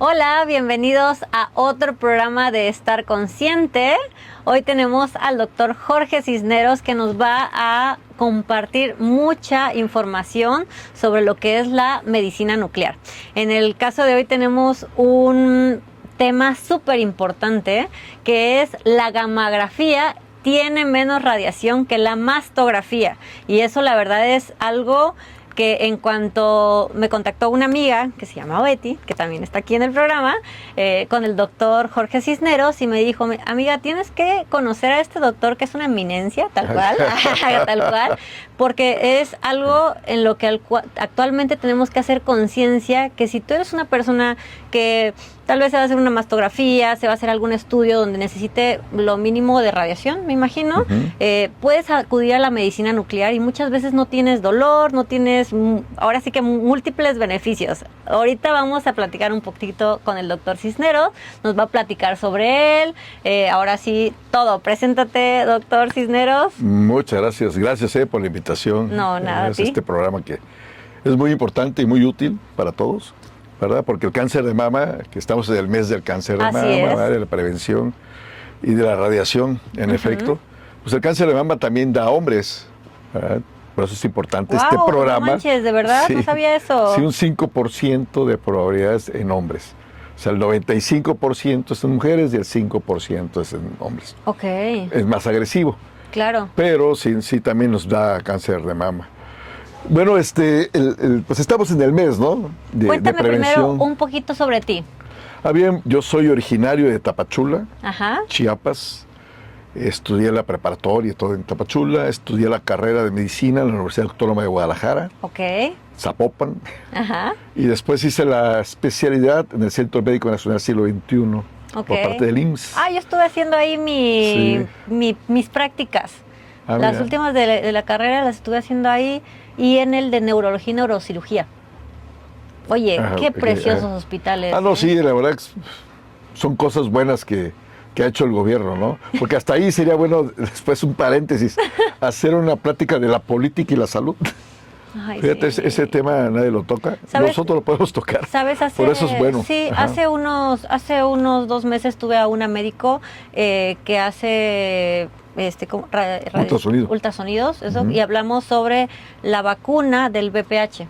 Hola, bienvenidos a otro programa de Estar Consciente. Hoy tenemos al doctor Jorge Cisneros que nos va a compartir mucha información sobre lo que es la medicina nuclear. En el caso de hoy tenemos un tema súper importante que es la gammagrafía. Tiene menos radiación que la mastografía y eso la verdad es algo que en cuanto me contactó una amiga que se llama Betty, que también está aquí en el programa, con el doctor Jorge Cisneros, y me dijo, amiga, tienes que conocer a este doctor que es una eminencia, tal cual, tal cual, porque es algo en lo que actualmente tenemos que hacer conciencia, que si tú eres una persona que tal vez se va a hacer una mastografía, se va a hacer algún estudio donde necesite lo mínimo de radiación, me imagino, puedes acudir a la medicina nuclear y muchas veces no tienes dolor, no tienes, ahora sí que múltiples beneficios. Ahorita vamos a platicar un poquito con el doctor Cisneros, nos va a platicar sobre él. Ahora sí, todo. Preséntate, doctor Cisneros. Muchas gracias. Gracias por la invitación. No, nada. Es este programa que es muy importante y muy útil para todos, ¿verdad? Porque el cáncer de mama, que estamos en el mes del cáncer de mama, de la prevención y de la radiación, en efecto, pues el cáncer de mama también da a hombres, ¿verdad? Por eso es importante este programa. No manches, ¿de verdad? Sí, no sabía eso. Sí, un 5% de probabilidades en hombres. O sea, el 95% es en mujeres y el 5% es en hombres. Ok. Es más agresivo. Claro. Pero sí también nos da cáncer de mama. Bueno, pues estamos en el mes, ¿no? Cuéntame primero un poquito sobre ti. Bien, yo soy originario de Tapachula, Ajá. Chiapas. Estudié la preparatoria y todo en Tapachula. Estudié la carrera de medicina en la Universidad Autónoma de Guadalajara. Ok. Zapopan. Ajá. Y después hice la especialidad en el Centro Médico Nacional Siglo XXI, por parte del IMSS. Yo estuve haciendo ahí mis prácticas. Las últimas de la carrera las estuve haciendo ahí y en el de neurología y neurocirugía. Oye, qué preciosos hospitales. No, sí, la verdad que son cosas buenas que ha hecho el gobierno, ¿no? Porque hasta ahí sería bueno, después un paréntesis, hacer una plática de la política y la salud. Ay, fíjate, sí. ese tema nadie lo toca, nosotros lo podemos tocar. ¿Sabes? Por eso es bueno. Sí, hace unos 2 meses tuve a una médico que hace ultrasonidos, eso, y hablamos sobre la vacuna del VPH.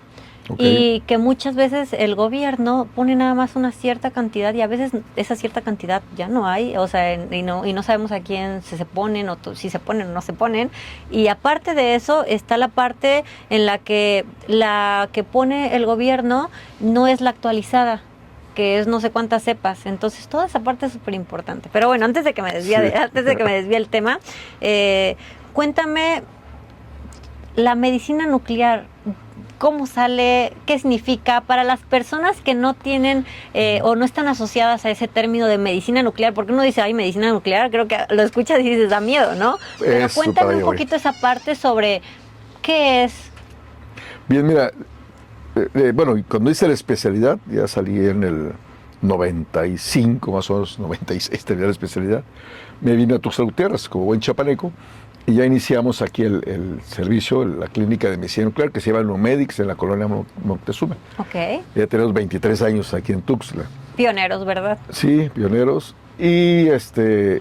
Y que muchas veces el gobierno pone nada más una cierta cantidad y a veces esa cierta cantidad ya no hay, o sea, y no sabemos a quién se ponen o si se ponen o no se ponen. Y aparte de eso está la parte en la que pone el gobierno no es la actualizada, que es no sé cuántas cepas. Entonces toda esa parte es súper importante. Pero bueno, antes de que me desvíe el tema, cuéntame, la medicina nuclear, ¿cómo sale? ¿Qué significa? Para las personas que no tienen o no están asociadas a ese término de medicina nuclear, porque uno dice, medicina nuclear, creo que lo escuchas y dices, da miedo, ¿no? Pero cuéntame un poquito esa parte sobre qué es. Bien, mira, bueno, cuando hice la especialidad, ya salí en el 95, más o menos, 96, tenía la especialidad, me vine a Tuxtla Gutiérrez como buen chapaneco. Y ya iniciamos aquí el servicio, la clínica de medicina nuclear, que se llama Numedics en la colonia Moctezuma. Ok. Ya tenemos 23 años aquí en Tuxtla. Pioneros, ¿verdad? Sí, pioneros. Y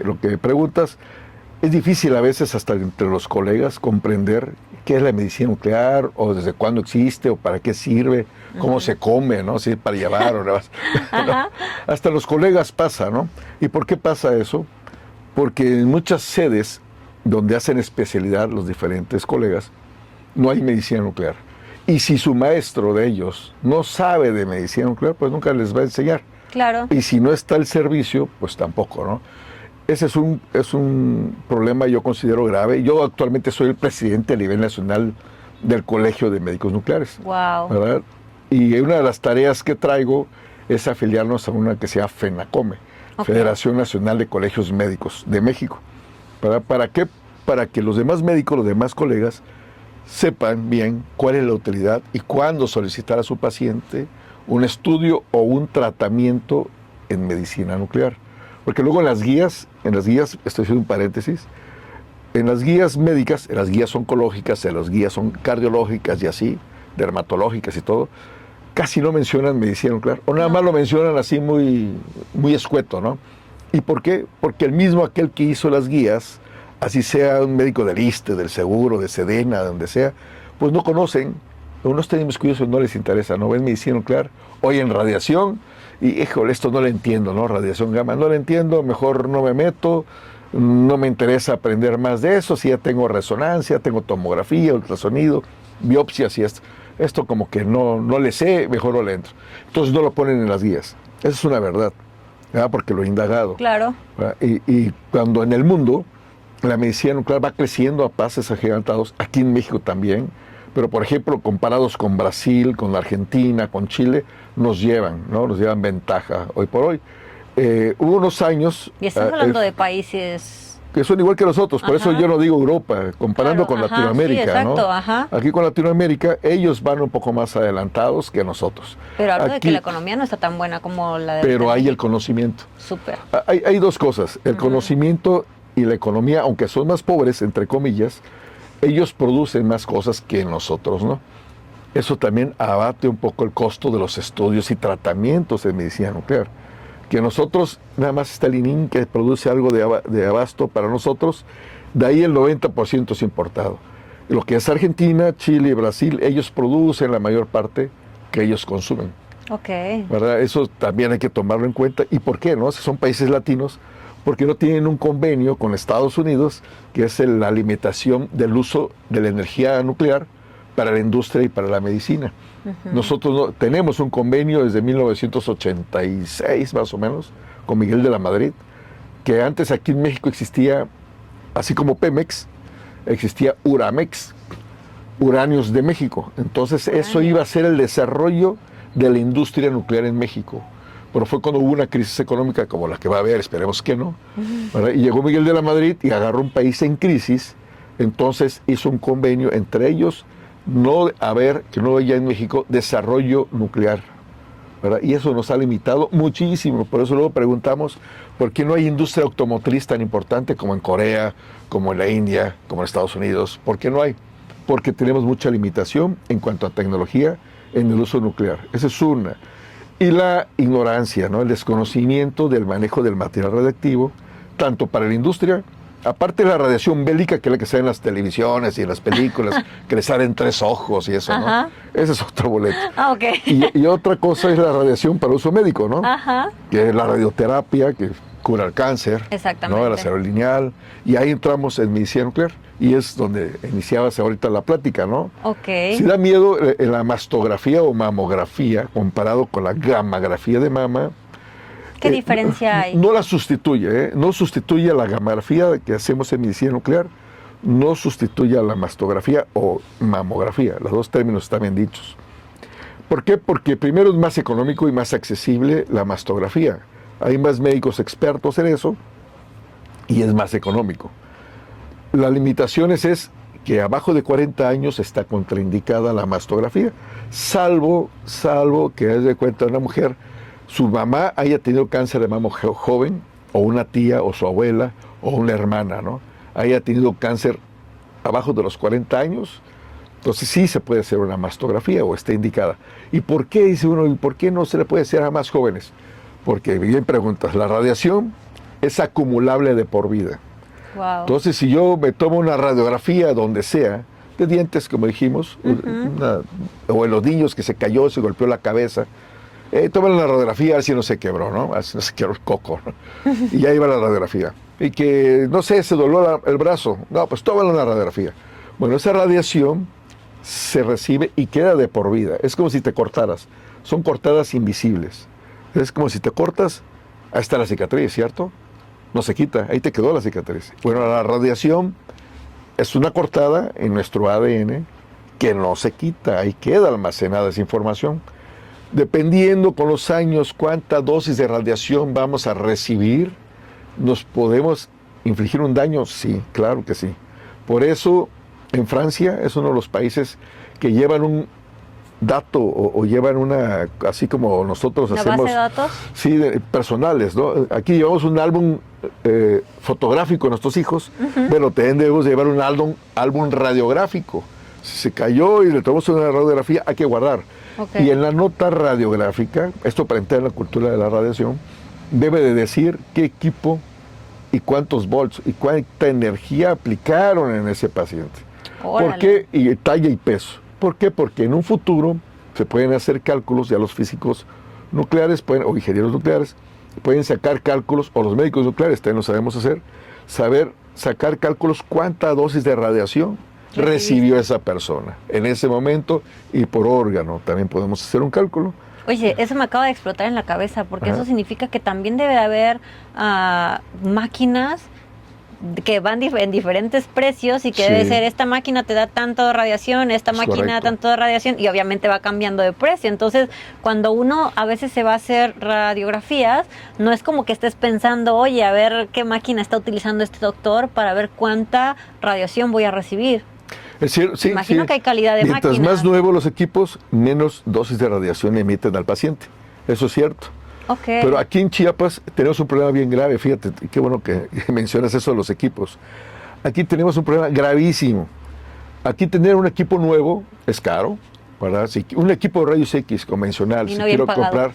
lo que preguntas, es difícil a veces hasta entre los colegas comprender qué es la medicina nuclear, o desde cuándo existe, o para qué sirve, cómo se come, ¿no? Si es para llevar o no. No. Hasta los colegas pasa, ¿no? ¿Y por qué pasa eso? Porque en muchas sedes donde hacen especialidad los diferentes colegas, no hay medicina nuclear. Y si su maestro de ellos no sabe de medicina nuclear, pues nunca les va a enseñar. Claro. Y si no está el servicio, pues tampoco, ¿no? Ese es un problema, yo considero grave. Yo actualmente soy el presidente a nivel nacional del Colegio de Médicos Nucleares. Wow. ¿Verdad? Y una de las tareas que traigo es afiliarnos a una que se llama FENACOME, Federación Nacional de Colegios Médicos de México. ¿Para qué? Para que los demás médicos, los demás colegas, sepan bien cuál es la utilidad y cuándo solicitar a su paciente un estudio o un tratamiento en medicina nuclear. Porque luego en las guías, estoy haciendo un paréntesis, en las guías médicas, en las guías oncológicas, en las guías cardiológicas y así, dermatológicas y todo, casi no mencionan medicina nuclear, o nada más lo mencionan así muy, muy escueto, ¿no? ¿Y por qué? Porque el mismo aquel que hizo las guías, así sea un médico del ISSSTE, del Seguro, de Sedena, de donde sea, pues no conocen, unos tenemos curiosos, no les interesa, no ven medicina nuclear, oyen radiación, y híjole, esto no lo entiendo, ¿no? Radiación gamma, no lo entiendo, mejor no me meto, no me interesa aprender más de eso, si ya tengo resonancia, tengo tomografía, ultrasonido, biopsias y esto como que no le sé, mejor no le entro. Entonces no lo ponen en las guías, esa es una verdad, ¿verdad? Porque lo he indagado. Claro. Y cuando en el mundo la medicina nuclear va creciendo a pasos agigantados, aquí en México también, pero por ejemplo, comparados con Brasil, con Argentina, con Chile, nos llevan, ¿no? Nos llevan ventaja hoy por hoy. Hubo unos años... Y estás hablando de países... que son igual que nosotros, por eso yo no digo Europa, comparando con Latinoamérica, sí, exacto, ¿no? Ajá. Aquí con Latinoamérica, ellos van un poco más adelantados que nosotros. Pero hablo de Aquí, que la economía no está tan buena como la de... pero hay el conocimiento. Súper. Hay dos cosas, el conocimiento y la economía, aunque son más pobres, entre comillas, ellos producen más cosas que nosotros, ¿no? Eso también abate un poco el costo de los estudios y tratamientos de medicina nuclear. Que nosotros, nada más está el ININ que produce algo de abasto para nosotros, de ahí el 90% es importado. Lo que es Argentina, Chile y Brasil, ellos producen la mayor parte que ellos consumen. Ok. ¿Verdad? Eso también hay que tomarlo en cuenta. ¿Y por qué no? Si son países latinos, porque no tienen un convenio con Estados Unidos, que es la limitación del uso de la energía nuclear para la industria y para la medicina. Nosotros tenemos un convenio desde 1986, más o menos, con Miguel de la Madrid, que antes aquí en México existía, así como Pemex, existía Uramex, Uráneos de México. Entonces eso iba a ser el desarrollo de la industria nuclear en México. Pero fue cuando hubo una crisis económica como la que va a haber, esperemos que no, ¿verdad? Y llegó Miguel de la Madrid y agarró un país en crisis, entonces hizo un convenio entre ellos, que no haya en México desarrollo nuclear, ¿verdad? Y eso nos ha limitado muchísimo. Por eso luego preguntamos por qué no hay industria automotriz tan importante como en Corea, como en la India, como en Estados Unidos. ¿Por qué no hay? Porque tenemos mucha limitación en cuanto a tecnología en el uso nuclear. Esa es una. Y la ignorancia, ¿no? El desconocimiento del manejo del material radiactivo, tanto para la industria, aparte de la radiación bélica, que es la que sale en las televisiones y en las películas, que le salen 3 ojos y eso, ¿no? Ese es otro boleto. Ok. Y otra cosa es la radiación para uso médico, ¿no? Ajá. Que es la radioterapia, que cura el cáncer. Exactamente. ¿no? El acero lineal. Y ahí entramos en medicina nuclear. Y es donde iniciabas ahorita la plática, ¿no? Ok. Si da miedo en la mastografía o mamografía, comparado con la gammagrafía de mama. ¿Qué diferencia hay? No la sustituye, no sustituye a la gammagrafía que hacemos en medicina nuclear, no sustituye a la mastografía o mamografía, los dos términos están bien dichos. ¿Por qué? Porque primero es más económico y más accesible la mastografía. Hay más médicos expertos en eso y es más económico. La limitación es que abajo de 40 años está contraindicada la mastografía, salvo que haz de cuenta una mujer, su mamá haya tenido cáncer de mama joven, o una tía, o su abuela, o una hermana, ¿no? Haya tenido cáncer abajo de los 40 años, entonces sí se puede hacer una mastografía o está indicada. ¿Y por qué, dice uno, y por qué no se le puede hacer a más jóvenes? Porque, bien preguntas, la radiación es acumulable de por vida. Wow. Entonces, si yo me tomo una radiografía donde sea, de dientes, como dijimos, o en los niños que se cayó, se golpeó la cabeza, toman la radiografía, a ver si no se quebró, ¿no? A ver si no se quebró el coco, ¿no? Y ya iba la radiografía. Y que, no sé, se dobló el brazo. No, pues tómalo en la radiografía. Bueno, esa radiación se recibe y queda de por vida. Es como si te cortaras. Son cortadas invisibles. Es como si te cortas, ahí está la cicatriz, ¿cierto? No se quita, ahí te quedó la cicatriz. Bueno, la radiación es una cortada en nuestro ADN que no se quita, ahí queda almacenada esa información. Dependiendo con los años cuánta dosis de radiación vamos a recibir, ¿nos podemos infligir un daño? Sí, claro que sí. Por eso, en Francia es uno de los países que llevan un dato o llevan una, así como nosotros ¿Una hacemos... base de datos? Sí, personales, ¿no? Aquí llevamos un álbum fotográfico de nuestros hijos, pero también debemos llevar un álbum radiográfico. Si se cayó y le tomamos una radiografía, hay que guardar. Okay. Y en la nota radiográfica, esto para entrar en la cultura de la radiación, debe de decir qué equipo y cuántos volts y cuánta energía aplicaron en ese paciente. Órale. ¿Por qué? Y talla y peso. ¿Por qué? Porque en un futuro se pueden hacer cálculos, ya los físicos nucleares o ingenieros nucleares pueden sacar cálculos, o los médicos nucleares también lo sabemos hacer, sacar cálculos cuánta dosis de radiación recibió esa persona en ese momento, y por órgano también podemos hacer un cálculo. Oye, eso me acaba de explotar en la cabeza, porque eso significa que también debe de haber máquinas que van en diferentes precios y que debe ser, esta máquina te da tanto de radiación, esta máquina da tanto de radiación, y obviamente va cambiando de precio. Entonces, cuando uno a veces se va a hacer radiografías, no es como que estés pensando, oye, a ver qué máquina está utilizando este doctor para ver cuánta radiación voy a recibir. Es decir, sí, Imagino que hay calidad de mientras máquina. más nuevos los equipos, menos dosis de radiación emiten al paciente. Eso es cierto. Okay. Pero aquí en Chiapas tenemos un problema bien grave, fíjate, qué bueno que mencionas eso de los equipos. Aquí tenemos un problema gravísimo. Aquí tener un equipo nuevo es caro, ¿verdad? Si un equipo de rayos X convencional, y no si quiero pagado. comprar,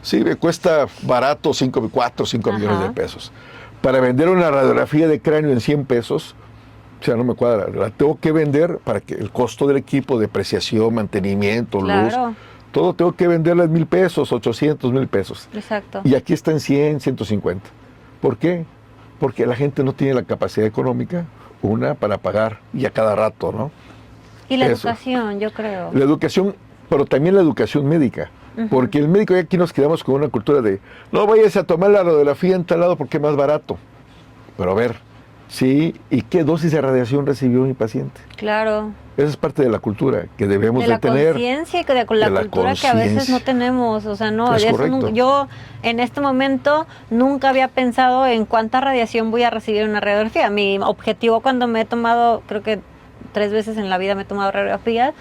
sí, me cuesta barato 4 o 5 millones de pesos. Para vender una radiografía de cráneo en 100 pesos, o sea, no me cuadra. La tengo que vender para que el costo del equipo, depreciación, mantenimiento, luz, todo tengo que venderla en 1,000 pesos, 800, 1,000 pesos. Exacto. Y aquí está en 100, 150. ¿Por qué? Porque la gente no tiene la capacidad económica, para pagar y a cada rato, ¿no? Y la educación, yo creo. La educación, pero también la educación médica. Porque el médico, y aquí nos quedamos con una cultura de, no vayas a tomar la radiografía en tal lado porque es más barato. Pero a ver, sí, ¿y qué dosis de radiación recibió mi paciente? Claro. Esa es parte de la cultura que debemos de tener. De la conciencia y de la cultura que a veces no tenemos. O sea, no, yo en este momento nunca había pensado en cuánta radiación voy a recibir en una radiografía. Mi objetivo cuando me he tomado, creo que 3 veces en la vida me he tomado radiografías,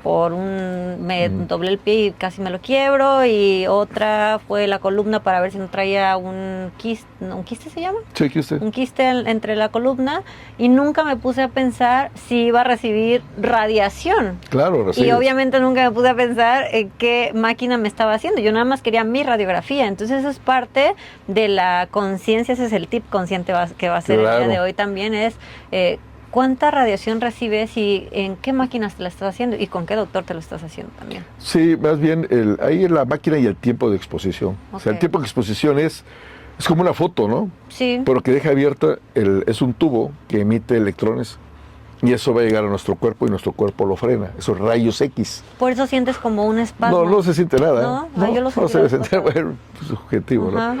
me doblé el pie y casi me lo quiebro, y otra fue la columna para ver si no traía un quiste se llama, sí, quiste. Un quiste entre la columna, y nunca me puse a pensar si iba a recibir radiación. Claro, y obviamente nunca me puse a pensar en qué máquina me estaba haciendo. Yo nada más quería mi radiografía. Entonces eso es parte de la conciencia, ese es el tip consciente que va a ser el día de hoy también, es ¿cuánta radiación recibes y en qué máquinas te la estás haciendo y con qué doctor te lo estás haciendo también? Sí, más bien ahí la máquina y el tiempo de exposición. O sea, el tiempo de exposición es como una foto, ¿no? Sí. Pero que deja abierta, es un tubo que emite electrones y eso va a llegar a nuestro cuerpo y nuestro cuerpo lo frena. Esos rayos X. Por eso sientes como un espasmo. No se siente nada. No, yo lo no se debe sentir, bueno, es subjetivo, ¿no?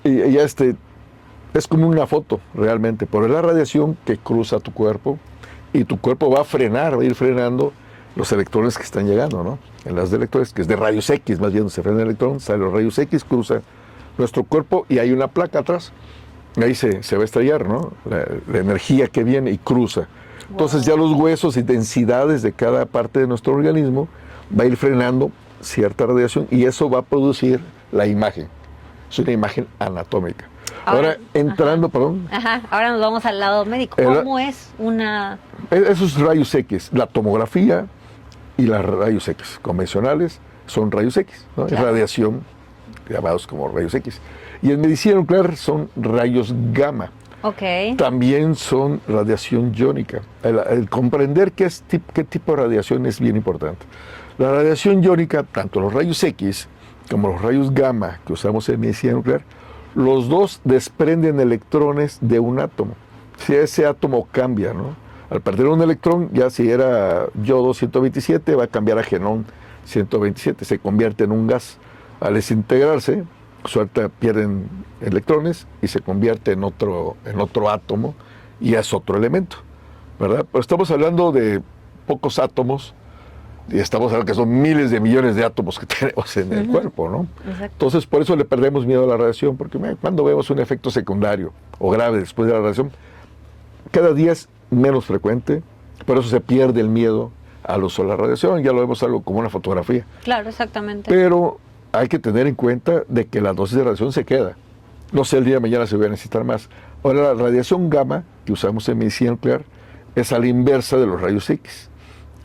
Y ya es como una foto, realmente, por la radiación que cruza tu cuerpo, y tu cuerpo va a ir frenando los electrones que están llegando, ¿no? En las de electrones, que es de rayos X, más bien se frena el electrón, sale los rayos X, cruza nuestro cuerpo y hay una placa atrás, y ahí se va a estrellar, ¿no? La energía que viene y cruza. Entonces ya los huesos y densidades de cada parte de nuestro organismo va a ir frenando cierta radiación y eso va a producir la imagen. Es una imagen anatómica. Ahora entrando, perdón. Ahora nos vamos al lado médico. ¿Cómo es una...? Esos rayos X, la tomografía y las rayos X convencionales son rayos X, ¿no? Es radiación, llamados como rayos X. Y en medicina nuclear son rayos gamma. También son radiación iónica. El comprender qué tipo de radiación es bien importante. La radiación iónica, tanto los rayos X como los rayos gamma que usamos en medicina nuclear, los dos desprenden electrones de un átomo. Si ese átomo cambia, ¿no? Al perder un electrón, ya si era yodo 127, va a cambiar a genón 127, se convierte en un gas. Al desintegrarse, pierden electrones y se convierte en otro átomo y es otro elemento, ¿verdad? Pero estamos hablando de pocos átomos y estamos hablando que son miles de millones de átomos que tenemos en el cuerpo, ¿no? Exacto. Entonces, por eso le perdemos miedo a la radiación, porque cuando vemos un efecto secundario o grave después de la radiación, cada día es menos frecuente, por eso se pierde el miedo al uso de la radiación, ya lo vemos algo como una fotografía. Claro, exactamente. Pero hay que tener en cuenta de que la dosis de radiación se queda. No sé el día de mañana si voy a necesitar más. Ahora, la radiación gamma que usamos en medicina nuclear es a la inversa de los rayos X.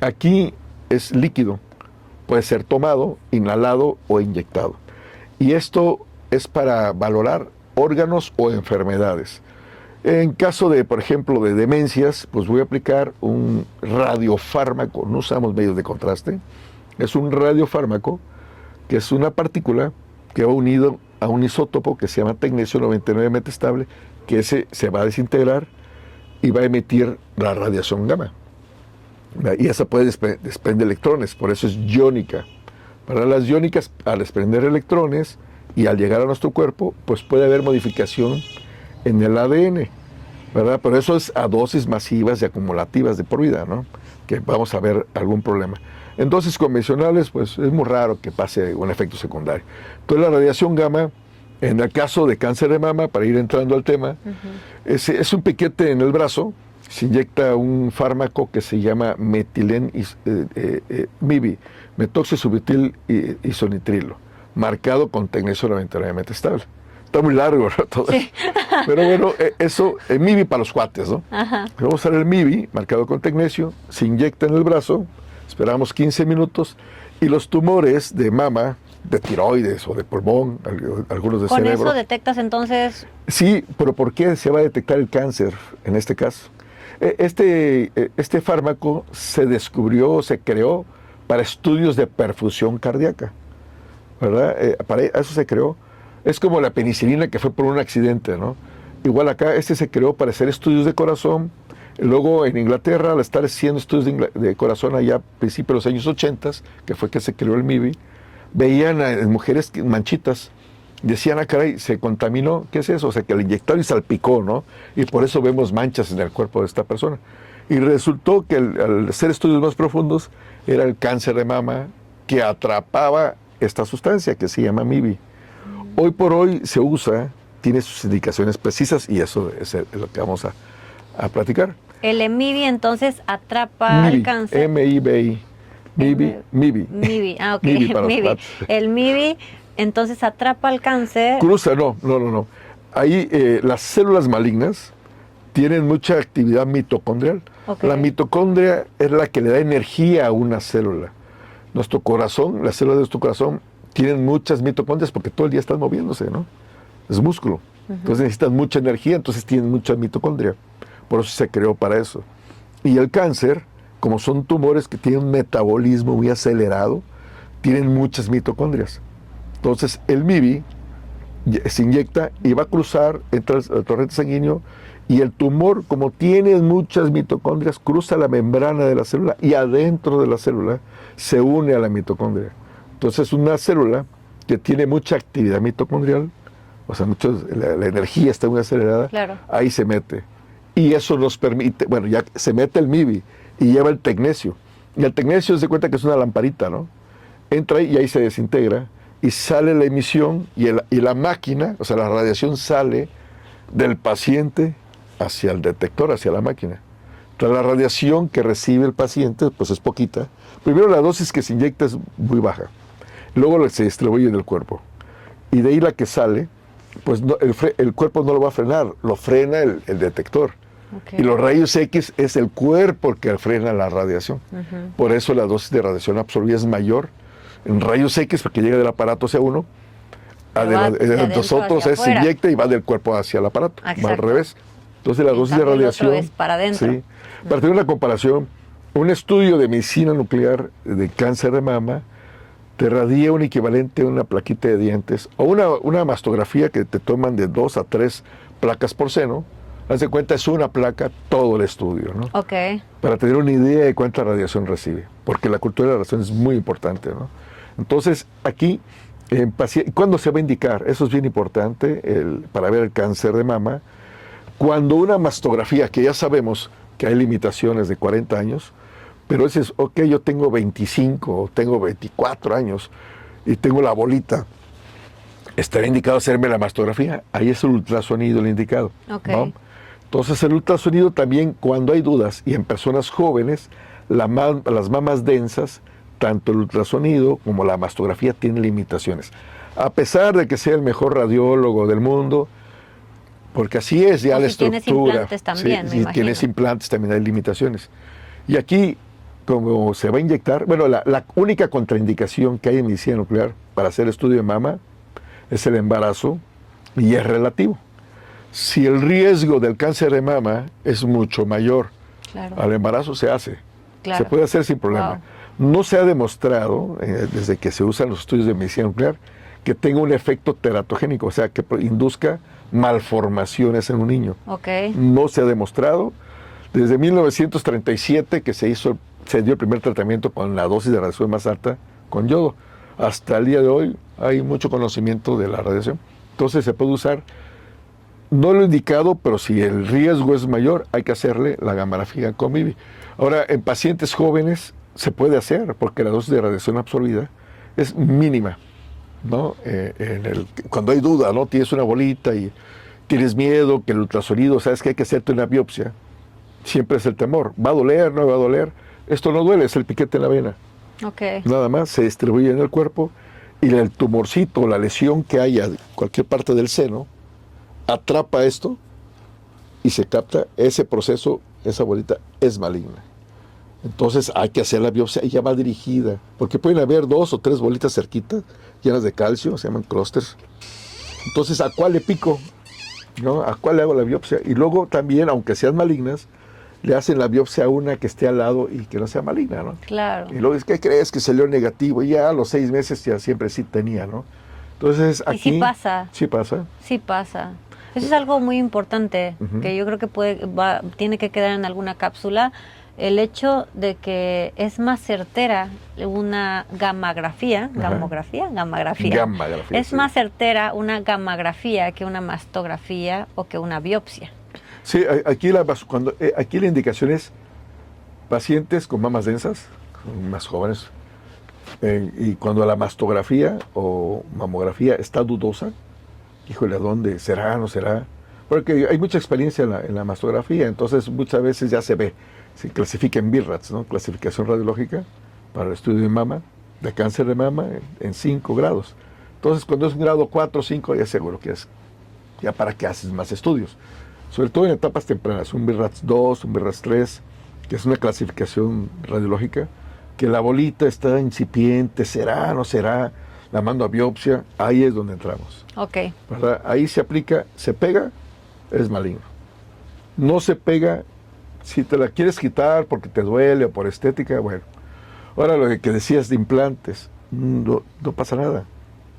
Aquí es líquido, puede ser tomado, inhalado o inyectado. Y esto es para valorar órganos o enfermedades. En caso de, por ejemplo, de demencias, pues voy a aplicar un radiofármaco, no usamos medios de contraste, es un radiofármaco que es una partícula que va unido a un isótopo que se llama tecnesio 99 metestable, que ese se va a desintegrar y va a emitir la radiación gamma. Y esa puede desprender electrones, por eso es iónica. Para las iónicas, al desprender electrones y al llegar a nuestro cuerpo, pues puede haber modificación en el ADN, ¿verdad? Pero eso es a dosis masivas y acumulativas de por vida, ¿no? Que vamos a ver algún problema. En dosis convencionales, pues es muy raro que pase un efecto secundario. Entonces la radiación gamma, en el caso de cáncer de mama, para ir entrando al tema, es un piquete en el brazo, se inyecta un fármaco que se llama MIBI, metoxisubutil isonitrilo, marcado con tecnesio 99 metestable. Está muy largo, ¿no? Todo eso. Pero bueno, eso, MIBI para los cuates, ¿no? Ajá. Vamos a usar el MIBI, marcado con tecnesio, se inyecta en el brazo, esperamos 15 minutos, y los tumores de mama, de tiroides o de pulmón, algunos de ¿Con cerebro. eso detectas entonces? Sí, pero ¿por qué se va a detectar el cáncer en este caso? Este fármaco se descubrió, se creó para estudios de perfusión cardíaca, ¿verdad? Para eso se creó. Es como la penicilina que fue por un accidente, ¿no? Igual acá, se creó para hacer estudios de corazón. Luego en Inglaterra, al estar haciendo estudios de corazón allá a principios de los años 80, que fue que se creó el MIBI, veían a mujeres manchitas, decían, ah, caray, se contaminó, ¿qué es eso? O sea, que le inyectaron y salpicó, ¿no? Y por eso vemos manchas en el cuerpo de esta persona. Y resultó que al hacer estudios más profundos, era el cáncer de mama que atrapaba esta sustancia que se llama MIBI. Hoy por hoy se usa, tiene sus indicaciones precisas y eso es lo que vamos a platicar. El MIBI entonces atrapa MIBI, el cáncer. MIBI. MIBI. MIBI, ah, ok. MIBI para los MIBI. cuates. El MIBI entonces atrapa el cáncer. Cruza, no. Ahí las células malignas tienen mucha actividad mitocondrial. Okay. La mitocondria es la que le da energía a una célula. Nuestro corazón, las células de nuestro corazón, tienen muchas mitocondrias porque todo el día están moviéndose, ¿no? Es músculo. Entonces necesitan mucha energía, entonces tienen mucha mitocondria. Por eso se creó para eso. Y el cáncer, como son tumores que tienen un metabolismo muy acelerado, tienen muchas mitocondrias. Entonces el MIBI se inyecta y va a cruzar entre el torrente sanguíneo y el tumor, como tiene muchas mitocondrias, cruza la membrana de la célula y adentro de la célula se une a la mitocondria. Entonces una célula que tiene mucha actividad mitocondrial, o sea, la energía está muy acelerada, claro, ahí se mete. Y eso nos permite, bueno, ya se mete el MIBI y lleva el tecnesio. Y el tecnesio se cuenta que es una lamparita, ¿no? Entra ahí y ahí se desintegra y sale la emisión y la máquina, o sea, la radiación sale del paciente hacia el detector, hacia la máquina. Entonces, la radiación que recibe el paciente, pues es poquita. Primero la dosis que se inyecta es muy baja. Luego se distribuye en el cuerpo. Y de ahí la que sale, pues no, el cuerpo no lo va a frenar, lo frena el detector. Okay. Y los rayos X es el cuerpo el que frena la radiación. Por eso la dosis de radiación absorbida es mayor en rayos X, porque llega del aparato hacia uno, de nosotros se inyecta y va del cuerpo hacia el aparato, va al revés. Entonces la dosis de radiación es para adentro. Sí. Para tener una comparación, un estudio de medicina nuclear de cáncer de mama te radia un equivalente a una plaquita de dientes o una mastografía que te toman de 2 a 3 placas por seno. Haz de cuenta, es una placa todo el estudio, ¿no? Ok. Para tener una idea de cuánta radiación recibe, porque la cultura de la radiación es muy importante, ¿no? Entonces, aquí, ¿cuándo se va a indicar? Eso es bien importante para ver el cáncer de mama. Cuando una mastografía, que ya sabemos que hay limitaciones de 40 años, pero dices, ok, yo tengo 25 o tengo 24 años y tengo la bolita, ¿estaría indicado hacerme la mastografía? Ahí es el ultrasonido el indicado, okay, ¿no? Entonces el ultrasonido también, cuando hay dudas, y en personas jóvenes, las mamas densas, tanto el ultrasonido como la mastografía tienen limitaciones. A pesar de que sea el mejor radiólogo del mundo, porque así es ya la estructura. Tienes implantes también, sí, si tienes implantes también hay limitaciones. Y aquí como se va a inyectar, bueno, la única contraindicación que hay en medicina nuclear para hacer estudio de mama es el embarazo y es relativo. Si el riesgo del cáncer de mama es mucho mayor al embarazo, se hace. Se puede hacer sin problema. No se ha demostrado, desde que se usan los estudios de medicina nuclear, que tenga un efecto teratogénico, o sea, que induzca malformaciones en un niño. No se ha demostrado. Desde 1937 que se dio el primer tratamiento con la dosis de radiación más alta con yodo. Hasta el día de hoy hay mucho conocimiento de la radiación. Entonces se puede usar, no lo indicado, pero si el riesgo es mayor, hay que hacerle la gammagrafía con MIBI. Ahora, en pacientes jóvenes se puede hacer, porque la dosis de radiación absorbida es mínima, ¿no? Cuando hay duda, ¿no? Tienes una bolita y tienes miedo que el ultrasonido, sabes que hay que hacerte una biopsia, siempre es el temor. ¿Va a doler? ¿No va a doler? Esto no duele, es el piquete en la vena. Nada más, se distribuye en el cuerpo y el tumorcito, la lesión que haya en cualquier parte del seno, atrapa esto y se capta ese proceso, esa bolita es maligna. Entonces hay que hacer la biopsia y ya va dirigida, porque pueden haber 2 o 3 bolitas cerquitas, llenas de calcio, se llaman clústeres. Entonces, ¿a cuál le pico? ¿No? ¿A cuál le hago la biopsia? Y luego también, aunque sean malignas, le hacen la biopsia a una que esté al lado y que no sea maligna, ¿no? Claro. Y luego, ¿qué crees? Que salió negativo. Y ya a los 6 meses ya siempre sí tenía, ¿no? Entonces, aquí... ¿Y sí pasa? Sí pasa. Sí pasa. Eso es algo muy importante, que yo creo que tiene que quedar en alguna cápsula. El hecho de que es más certera una gammagrafía, es sí. más certera una gammagrafía que una mastografía o que una biopsia. Sí, aquí la indicación es pacientes con mamas densas, más jóvenes, y cuando la mastografía o mamografía está dudosa, híjole, ¿a dónde? ¿Será? ¿No será? Porque hay mucha experiencia en la mastografía, entonces muchas veces ya se ve. Se clasifica en BIRATS, ¿no? Clasificación radiológica para el estudio de mama, de cáncer de mama, en 5 grados. Entonces, cuando es un grado 4 o 5, ya seguro que es, ya para qué haces más estudios. Sobre todo en etapas tempranas, un BIRATS 2, un BIRATS 3, que es una clasificación radiológica, que la bolita está incipiente, ¿será, no será? La mando a biopsia, ahí es donde entramos. ¿Verdad? Ahí se aplica, se pega, es maligno. No se pega, si te la quieres quitar porque te duele o por estética, bueno. Ahora lo que decías de implantes, no pasa nada.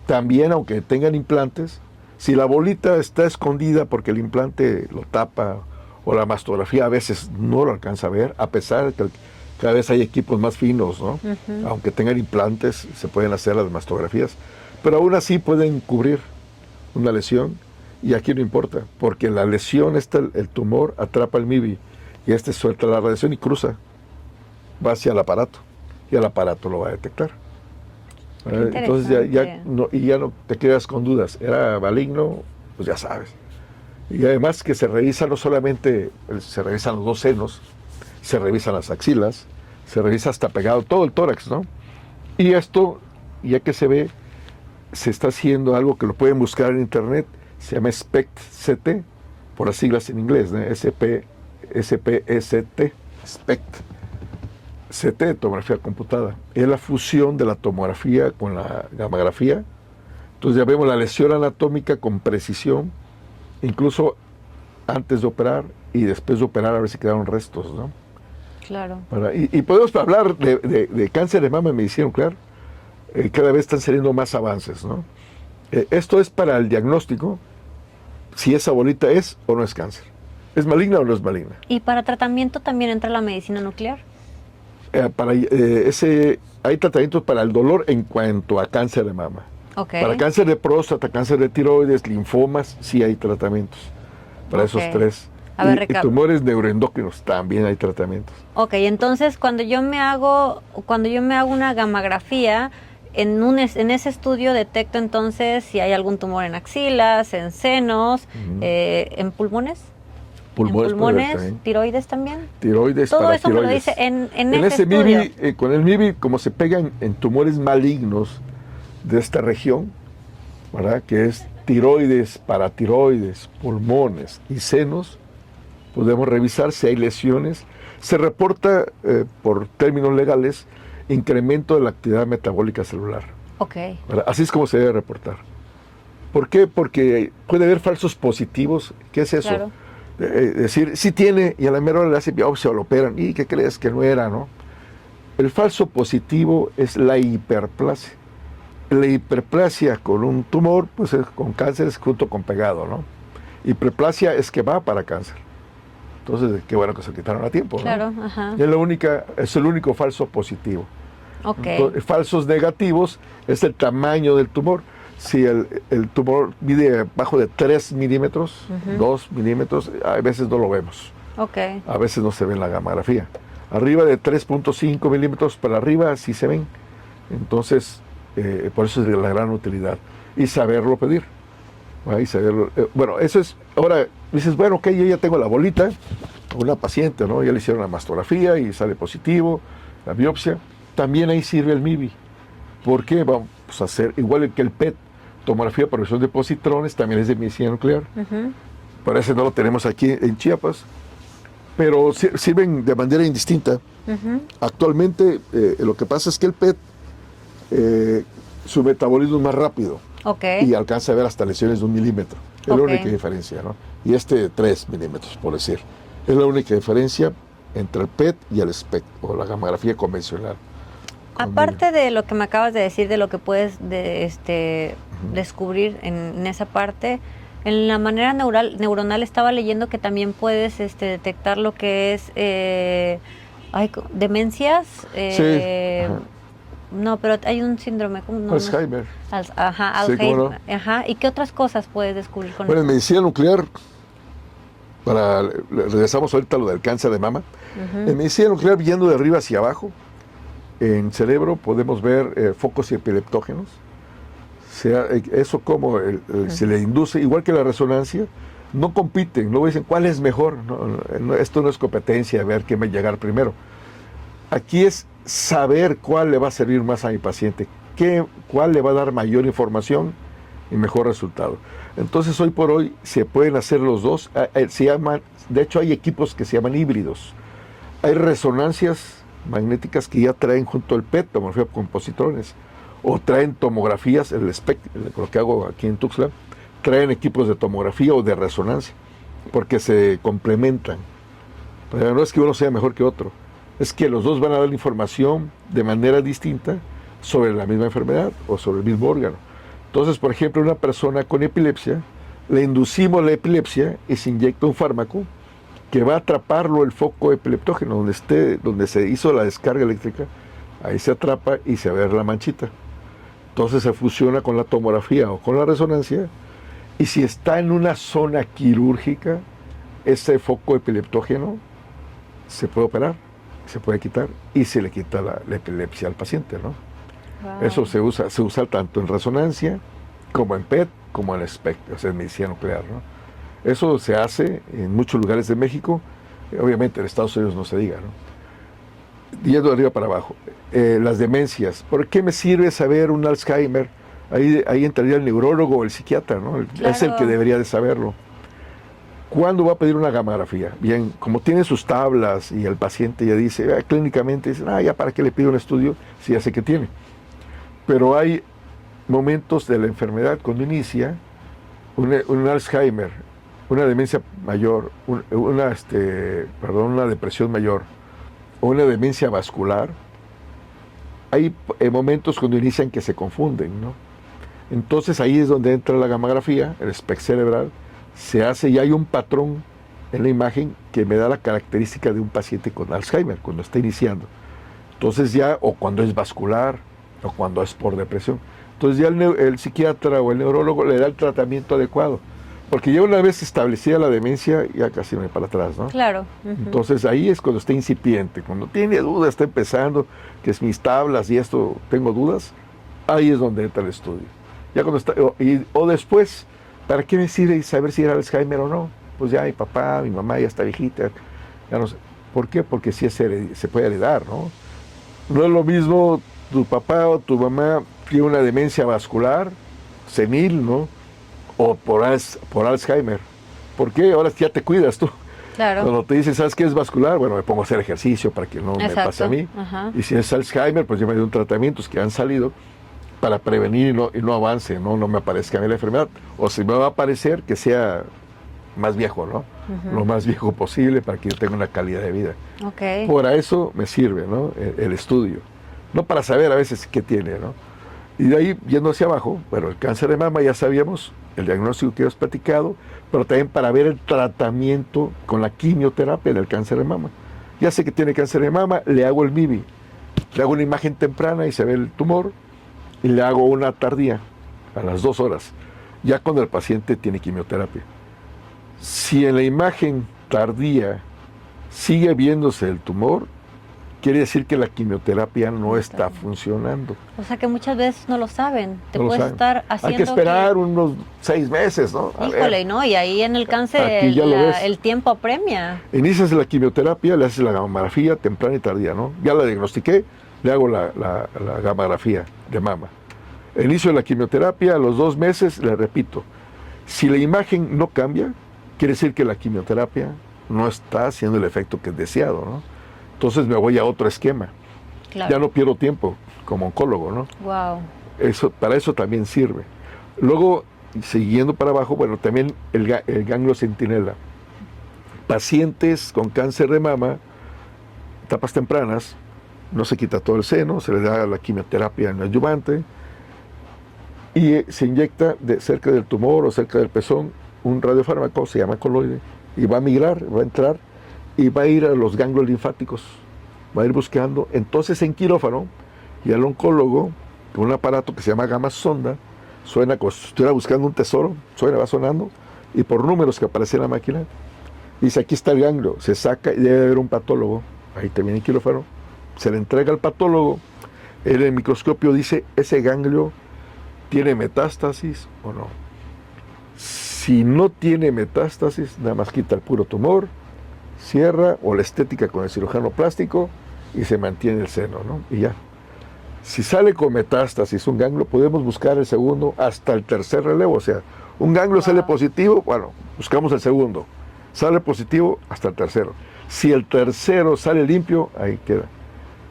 También, aunque tengan implantes, si la bolita está escondida porque el implante lo tapa o la mastografía a veces no lo alcanza a ver, a pesar de que cada vez hay equipos más finos, ¿no? Aunque tengan implantes, se pueden hacer las mastografías, pero aún así pueden cubrir una lesión y aquí no importa, porque la lesión, el tumor atrapa el MIBI y suelta la radiación y cruza, va hacia el aparato y el aparato lo va a detectar. Entonces ya no te quedas con dudas, era maligno, pues ya sabes. Y además que se revisa no solamente, se revisan los 2 senos, se revisan las axilas, se revisa hasta pegado todo el tórax, ¿no? Y esto, ya que se ve, se está haciendo algo que lo pueden buscar en internet, se llama SPECT-CT, por las siglas en inglés, ¿no? SPECT, CT, tomografía computada. Es la fusión de la tomografía con la gammagrafía. Entonces ya vemos la lesión anatómica con precisión, incluso antes de operar y después de operar a ver si quedaron restos, ¿no? Claro. Y podemos hablar de cáncer de mama en medicina nuclear. Cada vez están saliendo más avances, ¿no? Esto es para el diagnóstico, si esa bolita es o no es cáncer. ¿Es maligna o no es maligna? ¿Y para tratamiento también entra la medicina nuclear? Hay tratamientos para el dolor en cuanto a cáncer de mama. Para cáncer de próstata, cáncer de tiroides, linfomas, sí hay tratamientos. Para esos 3. Y tumores neuroendocrinos también hay tratamientos. Entonces cuando yo me hago una gammagrafía, en ese estudio detecto entonces si hay algún tumor en axilas, en senos, en pulmones. Pulmones, tiroides también. Tiroides, todo eso me lo dice en ese estudio. MIBI, con el MIBI, como se pegan en tumores malignos de esta región, ¿verdad? Que es tiroides, paratiroides, pulmones y senos, podemos revisar si hay lesiones. Se reporta, por términos legales, incremento de la actividad metabólica celular. Ok. ¿Verdad? Así es como se debe reportar. ¿Por qué? Porque puede haber falsos positivos. ¿Qué es eso? Claro. Decir, sí tiene, y a la mera hora le hace biopsia o lo operan. ¿Y qué crees? Que no era, ¿no? El falso positivo es la hiperplasia. La hiperplasia con un tumor, pues con cáncer es junto con pegado, ¿no? Hiperplasia es que va para cáncer. Entonces, qué bueno que se quitaron a tiempo, ¿no? Claro, ajá. Es el único falso positivo. Ok. Entonces, falsos negativos es el tamaño del tumor. Si el tumor mide bajo de 3 milímetros, 2 milímetros, a veces no lo vemos. Ok. A veces no se ve en la gamografía. Arriba de 3.5 milímetros para arriba sí se ven. Entonces, por eso es de la gran utilidad. Y saberlo pedir. Y saberlo, bueno, eso es. Ahora dices, bueno, ok, yo ya tengo la bolita, una paciente, ¿no? Ya le hicieron la mastografía y sale positivo, la biopsia. También ahí sirve el MIBI. ¿Por qué? Vamos a hacer, igual que el PET, tomografía por emisión de positrones, también es de medicina nuclear. Parece que no lo tenemos aquí en Chiapas, pero sirven de manera indistinta. Actualmente, lo que pasa es que el PET, su metabolismo es más rápido. Ok. Y alcanza a ver hasta lesiones de 1 milímetro. Es la única diferencia, ¿no? Y 3 milímetros, por decir. Es la única diferencia entre el PET y el SPECT, o la gamografía convencional. Aparte de lo que me acabas de decir, de lo que puedes descubrir en esa parte, en la manera neuronal estaba leyendo que también puedes detectar lo que es demencias. Sí. No, pero hay un síndrome. ¿Cómo? Alzheimer. Alzheimer. Sí, ¿cómo no? Ajá. ¿Y qué otras cosas puedes descubrir con Bueno, eso? en medicina nuclear, regresamos ahorita a lo del cáncer de mama. En medicina nuclear, yendo de arriba hacia abajo, en cerebro podemos ver focos epileptógenos. Eso como se le induce, igual que la resonancia, no compiten, no dicen cuál es mejor. Esto no es competencia de ver quién va a llegar primero. Aquí es saber cuál le va a servir más a mi paciente, cuál le va a dar mayor información y mejor resultado. Entonces, hoy por hoy se pueden hacer los dos. De hecho, hay equipos que se llaman híbridos. Hay resonancias magnéticas que ya traen junto al PET, tomografía con positrones, o traen tomografías, el SPECT, lo que hago aquí en Tuxtla, traen equipos de tomografía o de resonancia, porque se complementan. Pero no es que uno sea mejor que otro, es que los dos van a dar información de manera distinta sobre la misma enfermedad o sobre el mismo órgano. Entonces, por ejemplo, una persona con epilepsia, le inducimos la epilepsia y se inyecta un fármaco que va a atraparlo el foco epileptógeno, donde se hizo la descarga eléctrica, ahí se atrapa y se ve la manchita. Entonces se fusiona con la tomografía o con la resonancia, y si está en una zona quirúrgica, ese foco epileptógeno se puede operar, se puede quitar y se le quita la epilepsia al paciente, ¿no? Wow. Eso se usa tanto en resonancia como en PET, como en SPECT, o sea, en medicina nuclear, ¿no? Eso se hace en muchos lugares de México, obviamente en Estados Unidos no se diga, ¿no? Yendo de arriba para abajo, las demencias. ¿Por qué me sirve saber un Alzheimer? Ahí entraría el neurólogo o el psiquiatra, ¿no? Claro. Es el que debería de saberlo. ¿Cuándo va a pedir una gamografía? Bien, como tiene sus tablas y el paciente ya dice, clínicamente dice, ya para qué le pido un estudio si ya sé que tiene. Pero hay momentos de la enfermedad cuando inicia un Alzheimer, una demencia mayor, una depresión mayor o una demencia vascular. Hay momentos cuando inician que se confunden, ¿no? Entonces ahí es donde entra la gamografía, el SPECT cerebral, se hace y hay un patrón en la imagen que me da la característica de un paciente con Alzheimer cuando está iniciando. Entonces ya, o cuando es vascular, o cuando es por depresión. Entonces ya el psiquiatra o el neurólogo le da el tratamiento adecuado. Porque ya una vez establecida la demencia, ya casi no hay para atrás, ¿no? Claro. Entonces ahí es cuando está incipiente, cuando tiene dudas, está empezando, que es mis tablas y esto, tengo dudas, ahí es donde entra el estudio. Ya cuando está, o después, ¿para qué me sirve saber si era Alzheimer o no? Pues ya mi papá, mi mamá ya está viejita, ya no sé. ¿Por qué? Porque sí se puede heredar, ¿no? No es lo mismo tu papá o tu mamá tiene una demencia vascular, senil, ¿no? O por Alzheimer. ¿Por qué? Ahora ya te cuidas tú. Claro. Cuando te dicen, ¿sabes qué es vascular? Bueno, me pongo a hacer ejercicio para que no me pase a mí. Ajá. Y si es Alzheimer, pues yo me doy tratamientos que han salido para prevenir y no avance, no me aparezca a mí la enfermedad. O si me va a aparecer, que sea más viejo, ¿no? Lo más viejo posible para que yo tenga una calidad de vida. Okay. Por eso me sirve, ¿no? El estudio. No para saber a veces qué tiene, ¿no? Y de ahí, yendo hacia abajo, bueno, el cáncer de mama ya sabíamos, el diagnóstico que hemos platicado, pero también para ver el tratamiento con la quimioterapia del cáncer de mama. Ya sé que tiene cáncer de mama, le hago el MIBI, le hago una imagen temprana y se ve el tumor, y le hago una tardía a las 2 horas, ya cuando el paciente tiene quimioterapia. Si en la imagen tardía sigue viéndose el tumor, quiere decir que la quimioterapia no está funcionando. O sea que muchas veces no lo saben. Te No lo puedes saben. estar haciendo. Hay que esperar unos 6 meses, ¿no? A Híjole, ver. ¿no? Y ahí en el cáncer Aquí ya lo ves. el tiempo apremia. Inicias la quimioterapia, le haces la gamografía temprana y tardía, ¿no? Ya la diagnostiqué, le hago la gamografía de mama. Inicio de la quimioterapia, a los 2 meses, le repito. Si la imagen no cambia, quiere decir que la quimioterapia no está haciendo el efecto que es deseado, ¿no? Entonces me voy a otro esquema. Claro. Ya no pierdo tiempo como oncólogo, ¿no? Wow. Para eso también sirve. Luego, siguiendo para abajo, bueno, también el ganglio centinela. Pacientes con cáncer de mama, etapas tempranas, no se quita todo el seno, se le da la quimioterapia en adyuvante y se inyecta cerca del tumor o cerca del pezón un radiofármaco, se llama coloide, y va a migrar, va a entrar y va a ir a los ganglios linfáticos, va a ir buscando. Entonces en quirófano, y el oncólogo, con un aparato que se llama gamma sonda, suena como si estuviera buscando un tesoro, va sonando, y por números que aparece en la máquina, dice, aquí está el ganglio, se saca y debe haber un patólogo, ahí también en quirófano, se le entrega al patólogo, él en el microscopio dice, ese ganglio tiene metástasis o no. Si no tiene metástasis, nada más quita el puro tumor, cierra, o la estética con el cirujano plástico, y se mantiene el seno, ¿no? Y ya. Si sale con metástasis un ganglio, podemos buscar el segundo hasta el tercer relevo. O sea, un ganglio sale positivo, bueno, buscamos el segundo. Sale positivo hasta el tercero. Si el tercero sale limpio, ahí queda.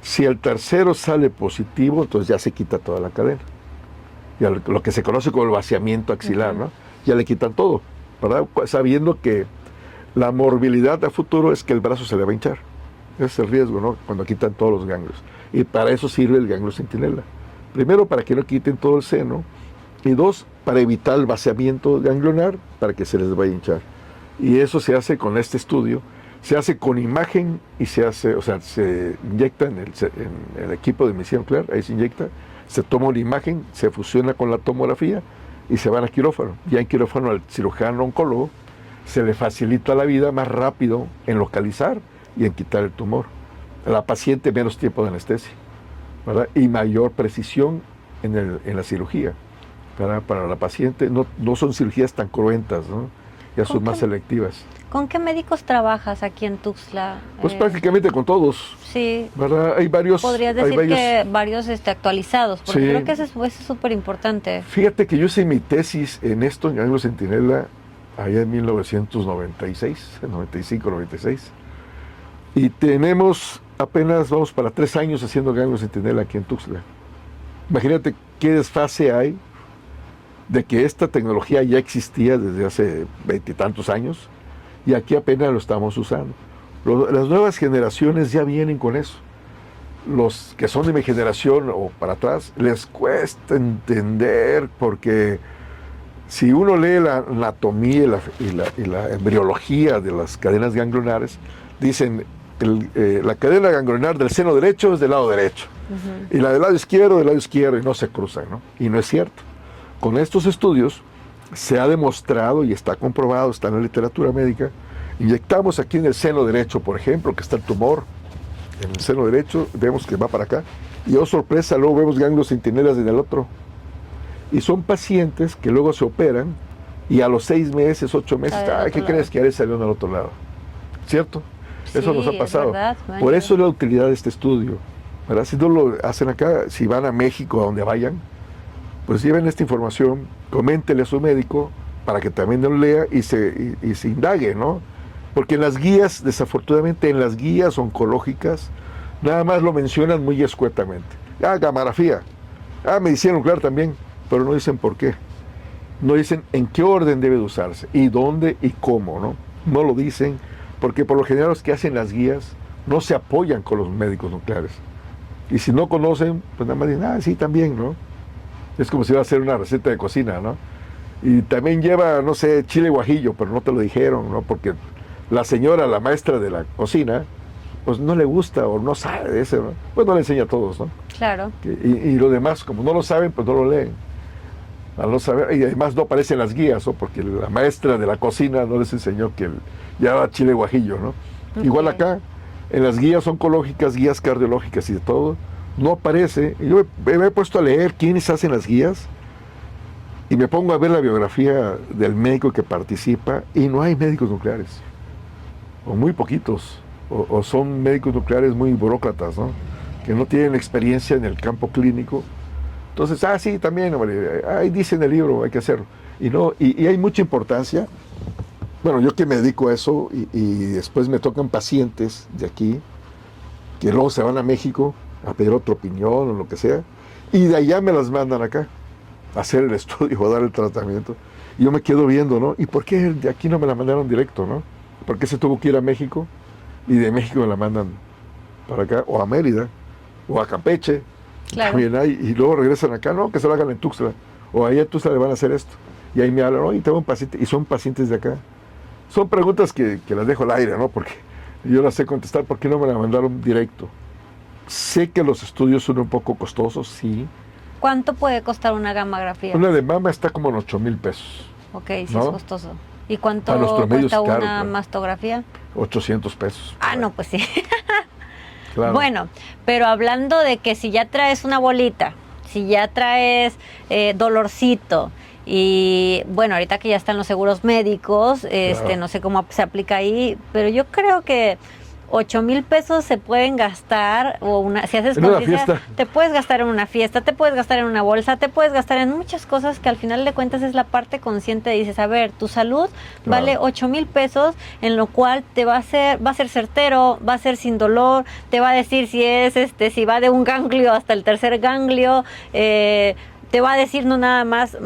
Si el tercero sale positivo, entonces ya se quita toda la cadena. Ya lo que se conoce como el vaciamiento axilar, ¿no? Ya le quitan todo, ¿verdad? Sabiendo que la morbilidad a futuro es que el brazo se le va a hinchar. Ese es el riesgo, ¿no? Cuando quitan todos los ganglios. Y para eso sirve el ganglio centinela. Primero, para que no quiten todo el seno. Y 2, para evitar el vaciamiento ganglionar, para que se les vaya a hinchar. Y eso se hace con este estudio. Se hace con imagen y se hace, o sea, se inyecta en el equipo de medicina nuclear, ahí se inyecta, se toma una imagen, se fusiona con la tomografía y se van a quirófano. Ya en quirófano al cirujano oncólogo se le facilita la vida más rápido en localizar y en quitar el tumor. A la paciente menos tiempo de anestesia, ¿verdad? Y mayor precisión en la cirugía. Para la paciente no son cirugías tan cruentas, ¿no? Ya son más selectivas. ¿Con qué médicos trabajas aquí en Tuxtla? Pues prácticamente con todos. Sí. ¿Verdad? Hay varios. Podrías decir que varios actualizados, porque creo que eso es súper importante. Fíjate que yo hice mi tesis en esto, en ganglio centinela, allá en 1996, 95, 96. Y tenemos apenas, vamos para 3 años haciendo ganglio centinela aquí en Tuxtla. Imagínate qué desfase hay de que esta tecnología ya existía desde hace 20 y tantos años y aquí apenas lo estamos usando. Las nuevas generaciones ya vienen con eso. Los que son de mi generación o para atrás, les cuesta entender porque si uno lee la anatomía y la embriología de las cadenas ganglionares, dicen la cadena ganglionar del seno derecho es del lado derecho y la del lado izquierdo y no se cruzan, ¿no? Y no es cierto. Con estos estudios se ha demostrado y está comprobado, está en la literatura médica, inyectamos aquí en el seno derecho, por ejemplo, que está el tumor, en el seno derecho, vemos que va para acá, y oh sorpresa, luego vemos ganglios centinelas en el otro. Y son pacientes que luego se operan y a los 6 meses, 8 meses, ¿qué crees que ahora salió al otro lado? ¿Cierto? Sí, eso nos ha pasado. Verdad, por eso es la utilidad de este estudio, ¿verdad? Si no lo hacen acá, si van a México, a donde vayan, pues lleven esta información, coméntele a su médico para que también lo lea y se indague, ¿no? Porque en las guías, desafortunadamente en las guías oncológicas, nada más lo mencionan muy escuetamente. Gamografía, medicina nuclear también, pero no dicen por qué. No dicen en qué orden debe de usarse, y dónde y cómo, ¿no? No lo dicen, porque por lo general los que hacen las guías no se apoyan con los médicos nucleares. Y si no conocen, pues nada más dicen, sí, también, ¿no? Es como si iba a hacer una receta de cocina, ¿no? Y también lleva, no sé, chile guajillo, pero no te lo dijeron, ¿no? Porque la señora, la maestra de la cocina, pues no le gusta o no sabe de eso, ¿no? Pues no le enseña a todos, ¿no? Claro. Y lo demás, como no lo saben, pues no lo leen. Al no saber, y además no aparecen las guías, ¿no? Porque la maestra de la cocina no les enseñó que llevaba chile guajillo, ¿no? Okay. Igual acá, en las guías oncológicas, guías cardiológicas y de todo, no aparece. Yo me he puesto a leer quiénes hacen las guías y me pongo a ver la biografía del médico que participa y no hay médicos nucleares, o muy poquitos, o son médicos nucleares muy burócratas, ¿no? Que no tienen experiencia en el campo clínico. Entonces, sí, también, ahí dice en el libro, hay que hacerlo. Y hay mucha importancia. Bueno, yo que me dedico a eso y después me tocan pacientes de aquí que luego se van a México a pedir otra opinión o lo que sea, y de allá me las mandan acá a hacer el estudio o a dar el tratamiento. Y yo me quedo viendo, ¿no? ¿Y por qué de aquí no me la mandaron directo, no? ¿Por qué se tuvo que ir a México y de México me la mandan para acá, o a Mérida, o a Campeche? Claro. También hay, y luego regresan acá, no, que se lo hagan en Tuxtla, o ahí a Tuxtla le van a hacer esto. Y ahí me hablan, oye, tengo un paciente, y son pacientes de acá. Son preguntas que las dejo al aire, ¿no? Porque yo las sé contestar, ¿por qué no me la mandaron directo? Sé que los estudios son un poco costosos, sí. ¿Cuánto puede costar una gamografía? Una de mama está como en 8,000 pesos. Ok, sí, ¿no? Es costoso. ¿Y cuánto cuesta una mastografía? 800 pesos. No, pues sí. Claro. Bueno, pero hablando de que si ya traes una bolita, si ya traes dolorcito, y bueno, ahorita que ya están los seguros médicos, claro, no sé cómo se aplica ahí, pero yo creo que 8,000 pesos se pueden gastar, si haces conciencia, te puedes gastar en una fiesta, te puedes gastar en una bolsa, te puedes gastar en muchas cosas que al final de cuentas es la parte consciente. Dices, a ver, tu salud vale 8,000 pesos, en lo cual va a ser certero, va a ser sin dolor, te va a decir si va de un ganglio hasta el tercer ganglio, te va a decir no nada más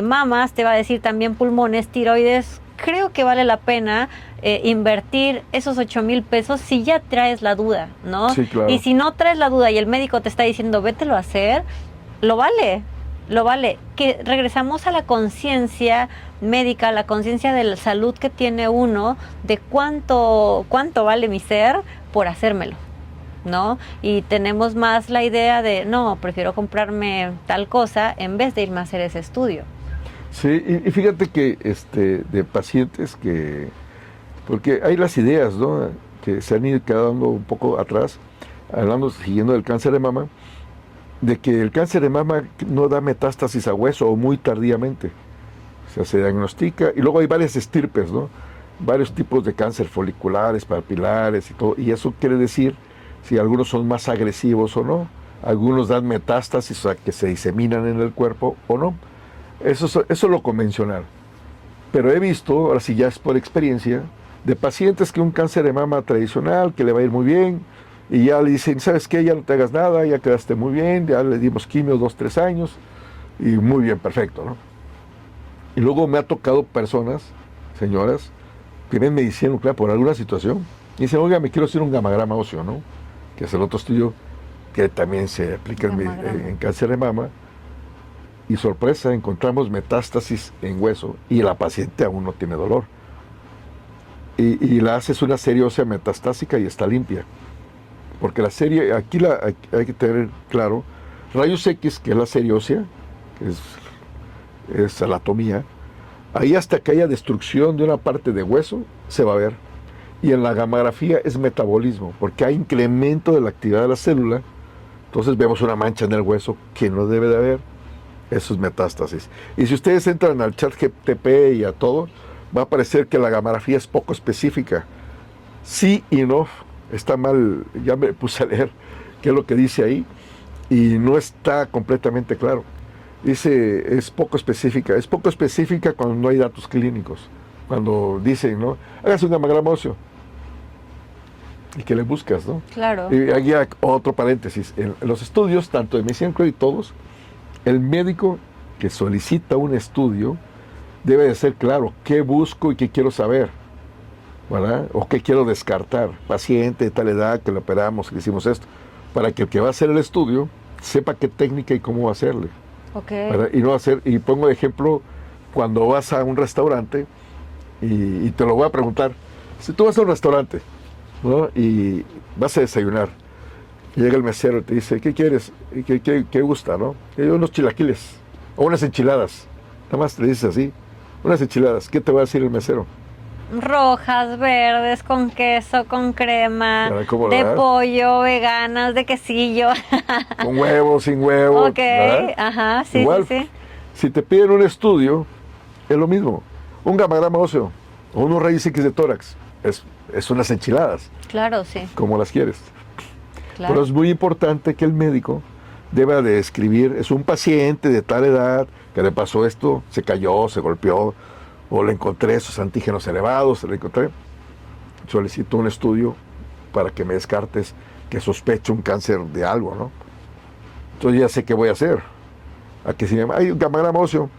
mamas, te va a decir también pulmones, tiroides. Creo que vale la pena invertir esos 8,000 pesos si ya traes la duda, ¿no? Sí, claro. Y si no traes la duda y el médico te está diciendo, vételo a hacer, lo vale. Que regresamos a la conciencia médica, la conciencia de la salud que tiene uno, de cuánto vale mi ser por hacérmelo, ¿no? Y tenemos más la idea de, no, prefiero comprarme tal cosa en vez de irme a hacer ese estudio. Sí, y fíjate que de pacientes porque hay las ideas, ¿no?, que se han ido quedando un poco atrás, siguiendo del cáncer de mama, de que el cáncer de mama no da metástasis a hueso o muy tardíamente. O sea, se diagnostica, y luego hay varias estirpes, ¿no? Varios tipos de cáncer foliculares, papilares y todo, y eso quiere decir si algunos son más agresivos o no. Algunos dan metástasis, o sea, que se diseminan en el cuerpo o no. Eso es lo convencional. Pero he visto, ahora sí ya es por experiencia, de pacientes que un cáncer de mama tradicional, que le va a ir muy bien, y ya le dicen, ¿sabes qué? Ya no te hagas nada, ya quedaste muy bien, ya le dimos quimio 2-3 años, y muy bien, perfecto, ¿no? Y luego me ha tocado personas, señoras, que ven medicina nuclear por alguna situación, y dicen, oiga, me quiero hacer un gamagrama óseo, ¿no? Que es el otro estudio que también se aplica en cáncer de mama. Y sorpresa, encontramos metástasis en hueso y la paciente aún no tiene dolor. Y la haces una serie ósea metastásica y está limpia. Porque la serie, aquí hay que tener claro, rayos X, que es la serie ósea, que es anatomía, ahí hasta que haya destrucción de una parte de hueso, se va a ver. Y en la gamografía es metabolismo, porque hay incremento de la actividad de la célula, entonces vemos una mancha en el hueso que no debe de haber. Eso es metástasis. Y si ustedes entran al chat GTP y a todo, va a aparecer que la gamografía es poco específica. Sí y no. Está mal, ya me puse a leer qué es lo que dice ahí, y no está completamente claro. Dice, es poco específica. Es poco específica cuando no hay datos clínicos. Cuando dicen, ¿no? Hágase un gammagrama óseo. ¿Y qué le buscas, no? Claro. Y aquí hay otro paréntesis. En los estudios, tanto de medicina y todos, el médico que solicita un estudio debe de ser claro qué busco y qué quiero saber, ¿verdad? O qué quiero descartar. Paciente de tal edad que le operamos, que hicimos esto, para que el que va a hacer el estudio sepa qué técnica y cómo va a hacerle. Ok. ¿Verdad? Y no hacer, y pongo de ejemplo, cuando vas a un restaurante, y te lo voy a preguntar, si tú vas a un restaurante, ¿no? Y vas a desayunar, y llega el mesero y te dice, ¿qué quieres? ¿Y qué gusta, no? Y yo, unos chilaquiles, o unas enchiladas, nada más te dices así, unas enchiladas, ¿qué te va a decir el mesero? Rojas, verdes, con queso, con crema, Claro, ¿cómo, de verdad? pollo, veganas, de quesillo. Con huevo, sin huevo, Ok, ¿verdad? ajá, sí, Igual, sí, sí. si te piden un estudio, es lo mismo, un gammagrama óseo, o unos rayos X de tórax, es unas enchiladas, Claro, sí, como las quieres. Pero claro. es muy importante que el médico deba de escribir, es un paciente de tal edad que le pasó esto, se cayó, se golpeó, o le encontré esos antígenos elevados, le encontré, solicito un estudio para que me descartes que sospecho un cáncer de algo, ¿no? Entonces ya sé qué voy a hacer. Aquí se llama, hay un gammagrama óseo.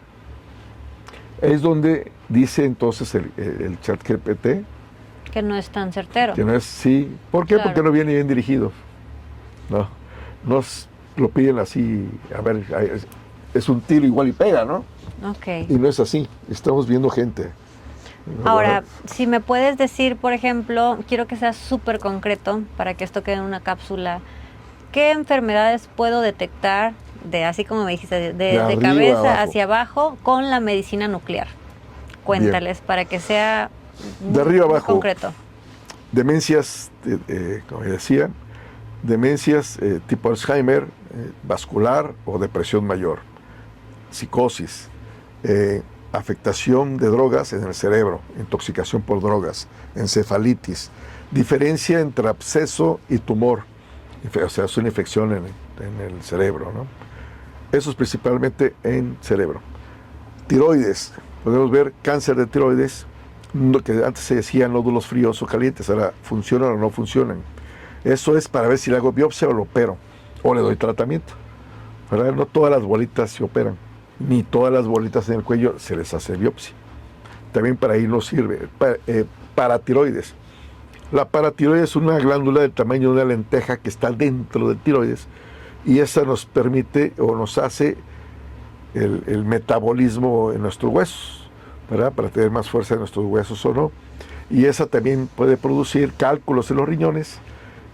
Es donde dice entonces el chat GPT Que no es tan certero. que no es sí. ¿Por qué? Claro. Porque no viene bien dirigido. No, lo piden así, a ver, es un tiro igual y pega, ¿no? Ok. Y no es así, estamos viendo gente. Ahora, si me puedes decir, por ejemplo, quiero que sea súper concreto para que esto quede en una cápsula, ¿qué enfermedades puedo detectar de, así como me dijiste, de arriba cabeza abajo. hacia abajo con la medicina nuclear? Cuéntales para que sea De arriba muy abajo. concreto. Demencias, como decía, demencias tipo Alzheimer, vascular o depresión mayor, psicosis, afectación de drogas en el cerebro, intoxicación por drogas, encefalitis, diferencia entre absceso y tumor, o sea, es una infección en el cerebro, ¿no? Eso es principalmente en cerebro. Tiroides, podemos ver cáncer de tiroides, que antes se decía nódulos fríos o calientes, ahora funcionan o no funcionan. Eso es para ver si le hago biopsia o lo opero, o le doy tratamiento. ¿Verdad? No todas las bolitas se operan, ni todas las bolitas en el cuello se les hace biopsia. También para ahí nos sirve. Paratiroides. La paratiroides es una glándula del tamaño de una lenteja que está dentro del tiroides, y esa nos permite o nos hace el metabolismo en nuestros huesos, ¿verdad? Para tener más fuerza en nuestros huesos o no. Y esa también puede producir cálculos en los riñones,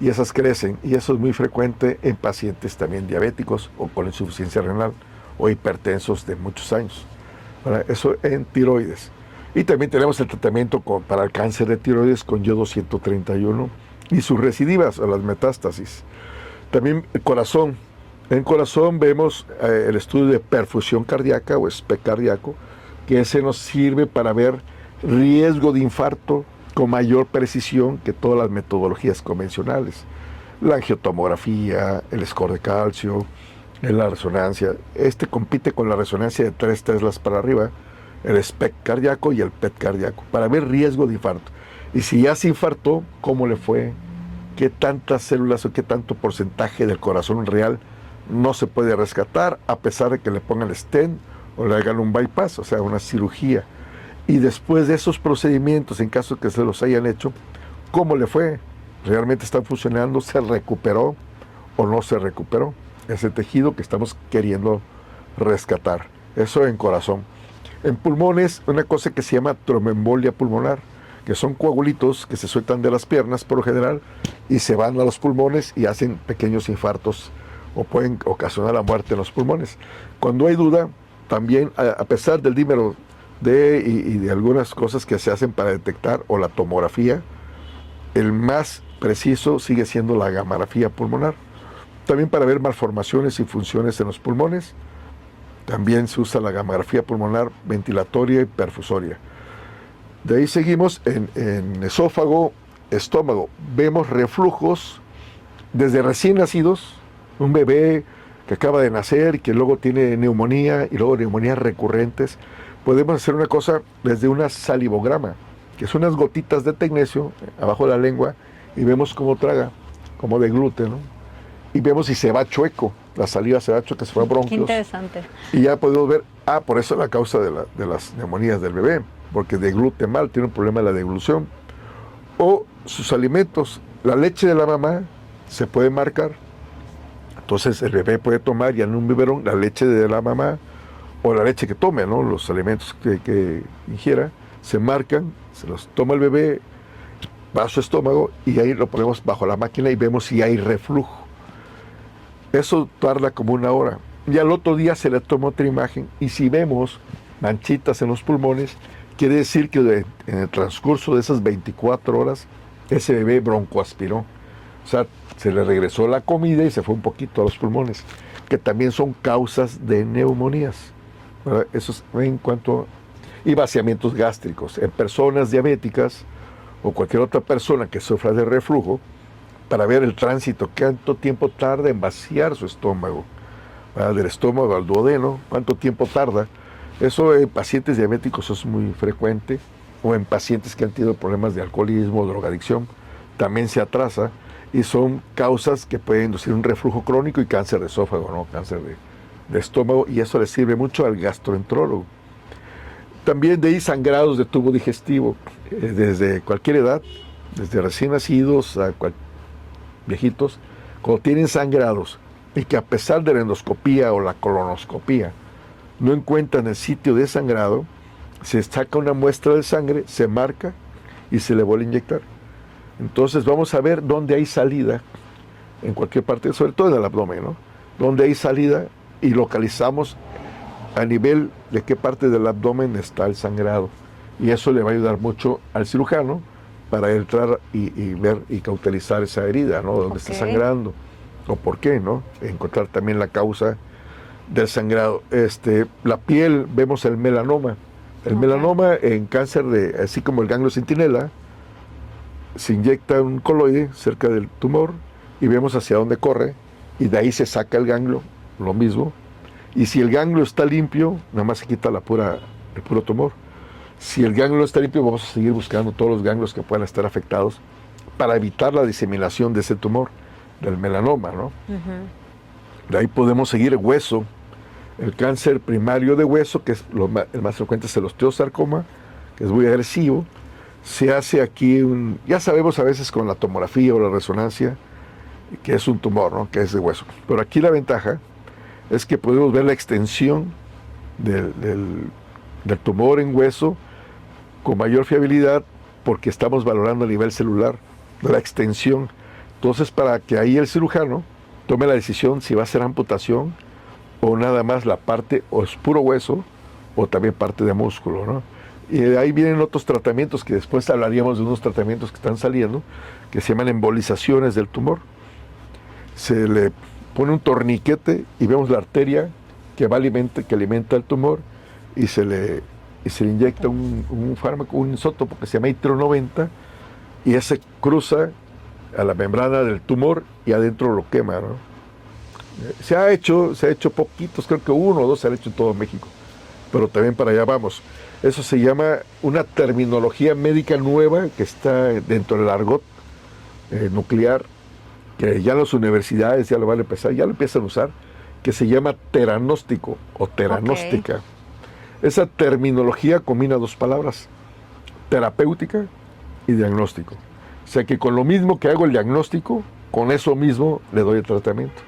y esas crecen, y eso es muy frecuente en pacientes también diabéticos o con insuficiencia renal o hipertensos de muchos años, ¿verdad? Eso en tiroides. Y también tenemos el tratamiento para el cáncer de tiroides con yodo 131 y sus recidivas o las metástasis. También el corazón. En corazón vemos el estudio de perfusión cardíaca o SPECT cardíaco, que ese nos sirve para ver riesgo de infarto con mayor precisión que todas las metodologías convencionales. La angiotomografía, el score de calcio, la resonancia. Este compite con la resonancia de 3 teslas para arriba, el SPECT cardíaco y el PET cardíaco, para ver riesgo de infarto. Y si ya se infartó, ¿cómo le fue? ¿Qué tantas células o qué tanto porcentaje del corazón real no se puede rescatar, a pesar de que le pongan el stent o le hagan un bypass, o sea, una cirugía? Y después de esos procedimientos, en caso que se los hayan hecho, ¿cómo le fue? ¿Realmente están funcionando? ¿Se recuperó o no se recuperó ese tejido que estamos queriendo rescatar? Eso en corazón. En pulmones, una cosa que se llama tromboembolia pulmonar, que son coagulitos que se sueltan de las piernas por lo general y se van a los pulmones y hacen pequeños infartos o pueden ocasionar la muerte en los pulmones. Cuando hay duda, también a pesar del dímero D y de algunas cosas que se hacen para detectar, o la tomografía, el más preciso sigue siendo la gammagrafía pulmonar. También para ver malformaciones y funciones en los pulmones, también se usa la gammagrafía pulmonar ventilatoria y perfusoria. De ahí seguimos en esófago, estómago. Vemos reflujos desde recién nacidos, un bebé que acaba de nacer y que luego tiene neumonía y luego neumonías recurrentes, podemos hacer una cosa desde una salivograma, que son unas gotitas de tecnesio abajo de la lengua, y vemos cómo traga, como de gluten, ¿no? Y vemos si se va chueco, la saliva se va chueca, se va a bronquios. Qué interesante. Y ya podemos ver, por eso es la causa de las neumonías del bebé, porque deglute mal, tiene un problema de la deglución. O sus alimentos, la leche de la mamá se puede marcar. Entonces el bebé puede tomar ya en un biberón la leche de la mamá o la leche que tome, ¿no? Los alimentos que ingiera se marcan, se los toma el bebé, va a su estómago y ahí lo ponemos bajo la máquina y vemos si hay reflujo. Eso tarda como 1 hora. Y al otro día se le toma otra imagen y si vemos manchitas en los pulmones, quiere decir que en el transcurso de esas 24 horas ese bebé broncoaspiró. O sea, se le regresó la comida y se fue un poquito a los pulmones, que también son causas de neumonías. ¿Verdad? Eso es en cuanto y vaciamientos gástricos. En personas diabéticas o cualquier otra persona que sufra de reflujo, para ver el tránsito, cuánto tiempo tarda en vaciar su estómago, ¿verdad? Del estómago al duodeno, cuánto tiempo tarda. Eso en pacientes diabéticos es muy frecuente, o en pacientes que han tenido problemas de alcoholismo, drogadicción, también se atrasa, y son causas que pueden inducir un reflujo crónico y cáncer de esófago, ¿no? Cáncer de estómago, y eso le sirve mucho al gastroenterólogo. También de ahí sangrados de tubo digestivo, desde cualquier edad, desde recién nacidos a viejitos, cuando tienen sangrados y que a pesar de la endoscopía o la colonoscopía no encuentran el sitio de sangrado, se saca una muestra de sangre, se marca y se le vuelve a inyectar. Entonces vamos a ver dónde hay salida, en cualquier parte, sobre todo en el abdomen, ¿no? Dónde hay salida y localizamos a nivel de qué parte del abdomen está el sangrado. Y eso le va a ayudar mucho al cirujano para entrar y ver y cauterizar esa herida, ¿no? Dónde está sangrando o por qué, ¿no? Encontrar también la causa del sangrado. La piel, vemos el melanoma. El melanoma en cáncer así como el ganglio centinela, se inyecta un coloide cerca del tumor y vemos hacia dónde corre y de ahí se saca el ganglio, lo mismo. Y si el ganglio está limpio, nada más se quita el puro tumor. Si el ganglio no está limpio, vamos a seguir buscando todos los ganglios que puedan estar afectados para evitar la diseminación de ese tumor, del melanoma, ¿no? De ahí podemos seguir el hueso, el cáncer primario de hueso, que es el más frecuente, es el osteosarcoma, que es muy agresivo. Se hace aquí ya sabemos a veces con la tomografía o la resonancia que es un tumor, ¿no? Que es de hueso. Pero aquí la ventaja es que podemos ver la extensión del tumor en hueso con mayor fiabilidad porque estamos valorando a nivel celular la extensión. Entonces, para que ahí el cirujano tome la decisión si va a hacer amputación o nada más la parte, o es puro hueso, o también parte de músculo, ¿no? Y de ahí vienen otros tratamientos que después hablaríamos de unos tratamientos que están saliendo, que se llaman embolizaciones del tumor. Se le pone un torniquete y vemos la arteria que alimenta el tumor y se le inyecta un fármaco, un isótopo que se llama itrio 90 y ese cruza a la membrana del tumor y adentro lo quema, ¿no? Se ha hecho poquitos, creo que 1 o 2 se han hecho en todo México, pero también para allá vamos. Eso se llama una terminología médica nueva que está dentro del argot nuclear, que ya las universidades ya lo van a empezar, ya lo empiezan a usar, que se llama teranóstico o teranóstica. Esa terminología combina 2 palabras, terapéutica y diagnóstico. O sea que con lo mismo que hago el diagnóstico, con eso mismo le doy el tratamiento.